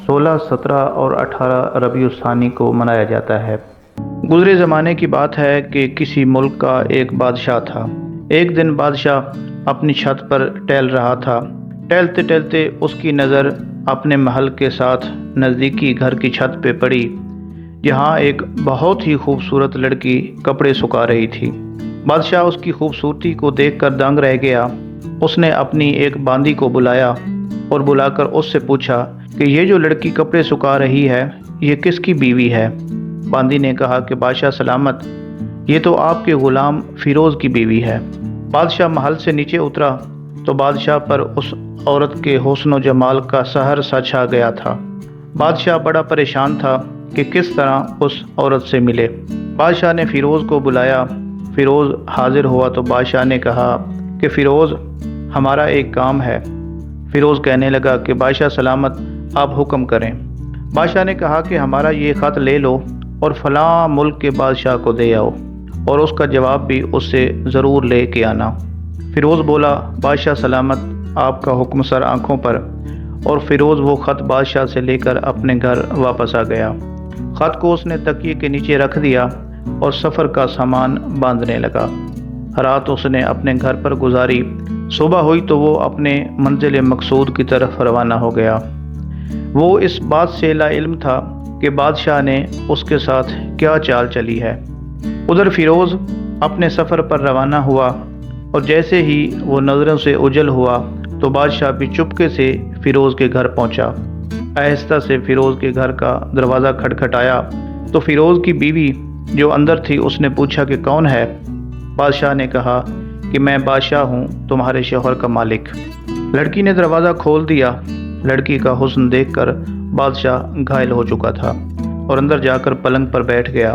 S1: 16، 17 اور 18 ربیع الثانی کو منایا جاتا ہے۔ گزرے زمانے کی بات ہے کہ کسی ملک کا ایک بادشاہ تھا۔ ایک دن بادشاہ اپنی چھت پر ٹہل رہا تھا۔ ٹہلتے ٹہلتے اس کی نظر اپنے محل کے ساتھ نزدیکی گھر کی چھت پہ پڑی، جہاں ایک بہت ہی خوبصورت لڑکی کپڑے سکھا رہی تھی۔ بادشاہ اس کی خوبصورتی کو دیکھ کر دنگ رہ گیا۔ اس نے اپنی ایک باندی کو بلایا اور بلا کر اس سے پوچھا کہ یہ جو لڑکی کپڑے سکھا رہی ہے یہ کس کی بیوی ہے؟ باندی نے کہا کہ بادشاہ سلامت، یہ تو آپ کے غلام فیروز کی بیوی ہے۔ بادشاہ محل سے نیچے اترا تو بادشاہ پر اس عورت کے حسن و جمال کا سحر سا چھا گیا تھا۔ بادشاہ بڑا پریشان تھا کہ کس طرح اس عورت سے ملے۔ بادشاہ نے فیروز کو بلایا۔ فیروز حاضر ہوا تو بادشاہ نے کہا کہ فیروز، ہمارا ایک کام ہے۔ فیروز کہنے لگا کہ بادشاہ سلامت، آپ حکم کریں۔ بادشاہ نے کہا کہ ہمارا یہ خط لے لو اور فلاں ملک کے بادشاہ کو دے آؤ اور اس کا جواب بھی اس سے ضرور لے کے آنا۔ فیروز بولا، بادشاہ سلامت، آپ کا حکم سر آنکھوں پر۔ اور فیروز وہ خط بادشاہ سے لے کر اپنے گھر واپس آ گیا۔ خط کو اس نے تکیے کے نیچے رکھ دیا اور سفر کا سامان باندھنے لگا۔ رات اس نے اپنے گھر پر گزاری۔ صبح ہوئی تو وہ اپنے منزل مقصود کی طرف روانہ ہو گیا۔ وہ اس بات سے لا علم تھا کہ بادشاہ نے اس کے ساتھ کیا چال چلی ہے۔ ادھر فیروز اپنے سفر پر روانہ ہوا اور جیسے ہی وہ نظروں سے اوجھل ہوا تو بادشاہ بھی چپکے سے فیروز کے گھر پہنچا۔ آہستہ سے فیروز کے گھر کا دروازہ کھٹکھٹایا تو فیروز کی بیوی جو اندر تھی اس نے پوچھا کہ کون ہے؟ بادشاہ نے کہا کہ میں بادشاہ ہوں، تمہارے شوہر کا مالک۔ لڑکی نے دروازہ کھول دیا۔ لڑکی کا حسن دیکھ کر بادشاہ گھائل ہو چکا تھا اور اندر جا کر پلنگ پر بیٹھ گیا۔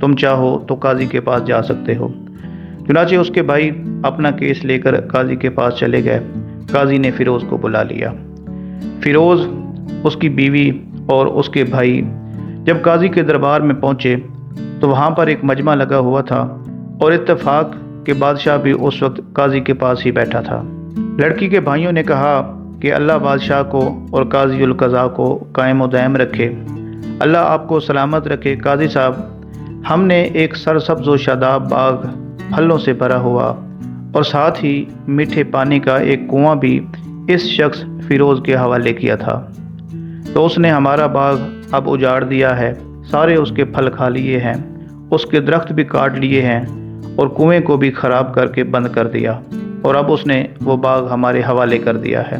S1: تم چاہو تو قاضی کے پاس جا سکتے ہو۔ چنانچہ اس کے بھائی اپنا کیس لے کر قاضی کے پاس چلے گئے۔ قاضی نے فیروز کو بلا لیا۔ فیروز، اس کی بیوی اور اس کے بھائی جب قاضی کے دربار میں پہنچے تو وہاں پر ایک مجمع لگا ہوا تھا اور اتفاق کہ بادشاہ بھی اس وقت قاضی کے پاس ہی بیٹھا تھا۔ لڑکی کے بھائیوں نے کہا کہ اللہ بادشاہ کو اور قاضی القضاء کو قائم و دائم رکھے، اللہ آپ کو سلامت رکھے۔ قاضی صاحب، ہم نے ایک سرسبز و شاداب باغ پھلوں سے بھرا ہوا اور ساتھ ہی میٹھے پانی کا ایک کنواں بھی اس شخص فیروز کے حوالے کیا تھا، تو اس نے ہمارا باغ اب اجاڑ دیا ہے، سارے اس کے پھل کھا لیے ہیں، اس کے درخت بھی کاٹ لیے ہیں اور کنویں کو بھی خراب کر کے بند کر دیا، اور اب اس نے وہ باغ ہمارے حوالے کر دیا ہے۔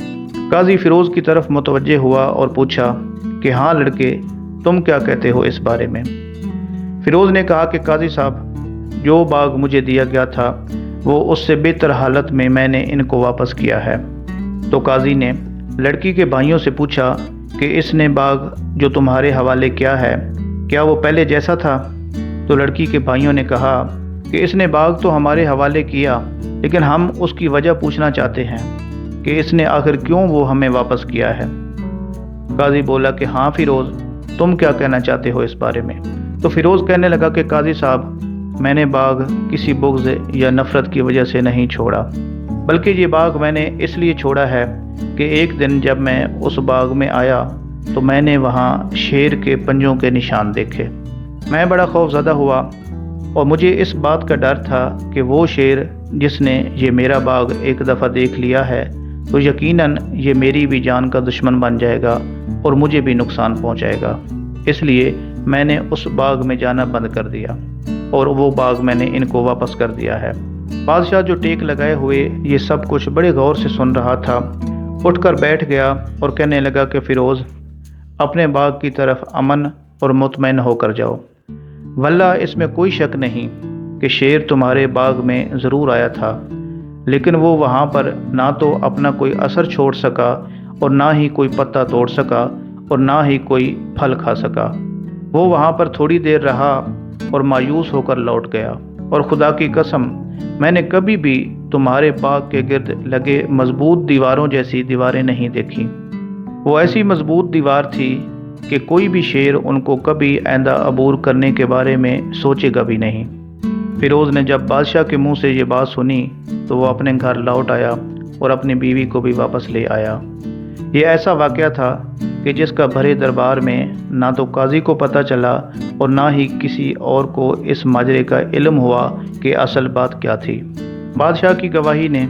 S1: قاضی فیروز کی طرف متوجہ ہوا اور پوچھا کہ ہاں لڑکے، تم کیا کہتے ہو اس بارے میں؟ فیروز نے کہا کہ قاضی صاحب، جو باغ مجھے دیا گیا تھا وہ اس سے بہتر حالت میں نے ان کو واپس کیا ہے۔ تو قاضی نے لڑکی کے بھائیوں سے پوچھا کہ اس نے باغ جو تمہارے حوالے کیا ہے کیا وہ پہلے جیسا تھا؟ تو لڑکی کے بھائیوں نے کہا کہ اس نے باغ تو ہمارے حوالے کیا، لیکن ہم اس کی وجہ پوچھنا چاہتے ہیں کہ اس نے آخر کیوں وہ ہمیں واپس کیا ہے۔ قاضی بولا کہ ہاں فیروز، تم کیا کہنا چاہتے ہو اس بارے میں؟ تو فیروز کہنے لگا کہ قاضی صاحب، میں نے باغ کسی بغض یا نفرت کی وجہ سے نہیں چھوڑا، بلکہ یہ باغ میں نے اس لیے چھوڑا ہے کہ ایک دن جب میں اس باغ میں آیا تو میں نے وہاں شیر کے پنجوں کے نشان دیکھے۔ میں بڑا خوف زدہ ہوا اور مجھے اس بات کا ڈر تھا کہ وہ شیر جس نے یہ میرا باغ ایک دفعہ دیکھ لیا ہے تو یقیناً یہ میری بھی جان کا دشمن بن جائے گا اور مجھے بھی نقصان پہنچائے گا، اس لیے میں نے اس باغ میں جانا بند کر دیا اور وہ باغ میں نے ان کو واپس کر دیا ہے۔ بادشاہ جو ٹیک لگائے ہوئے یہ سب کچھ بڑے غور سے سن رہا تھا، اٹھ کر بیٹھ گیا اور کہنے لگا کہ فیروز، اپنے باغ کی طرف امن اور مطمئن ہو کر جاؤ، واللہ اس میں کوئی شک نہیں کہ شیر تمہارے باغ میں ضرور آیا تھا، لیکن وہ وہاں پر نہ تو اپنا کوئی اثر چھوڑ سکا اور نہ ہی کوئی پتا توڑ سکا اور نہ ہی کوئی پھل کھا سکا۔ وہ وہاں پر تھوڑی دیر رہا اور مایوس ہو کر لوٹ گیا، اور خدا کی قسم میں نے کبھی بھی تمہارے باغ کے گرد لگے مضبوط دیواروں جیسی دیواریں نہیں دیکھی۔ وہ ایسی مضبوط دیوار تھی کہ کوئی بھی شیر ان کو کبھی آئندہ عبور کرنے کے بارے میں سوچے گا بھی نہیں۔ فیروز نے جب بادشاہ کے منہ سے یہ بات سنی تو وہ اپنے گھر لوٹ آیا اور اپنی بیوی کو بھی واپس لے آیا۔ یہ ایسا واقعہ تھا کہ جس کا بھرے دربار میں نہ تو قاضی کو پتہ چلا اور نہ ہی کسی اور کو اس ماجرے کا علم ہوا کہ اصل بات کیا تھی۔ بادشاہ کی گواہی نے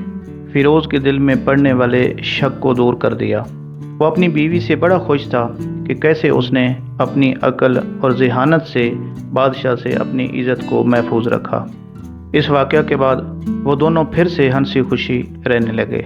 S1: فیروز کے دل میں پڑنے والے شک کو دور کر دیا۔ وہ اپنی بیوی سے بڑا خوش تھا کہ کیسے اس نے اپنی عقل اور ذہانت سے بادشاہ سے اپنی عزت کو محفوظ رکھا۔ اس واقعہ کے بعد وہ دونوں پھر سے ہنسی خوشی رہنے لگے۔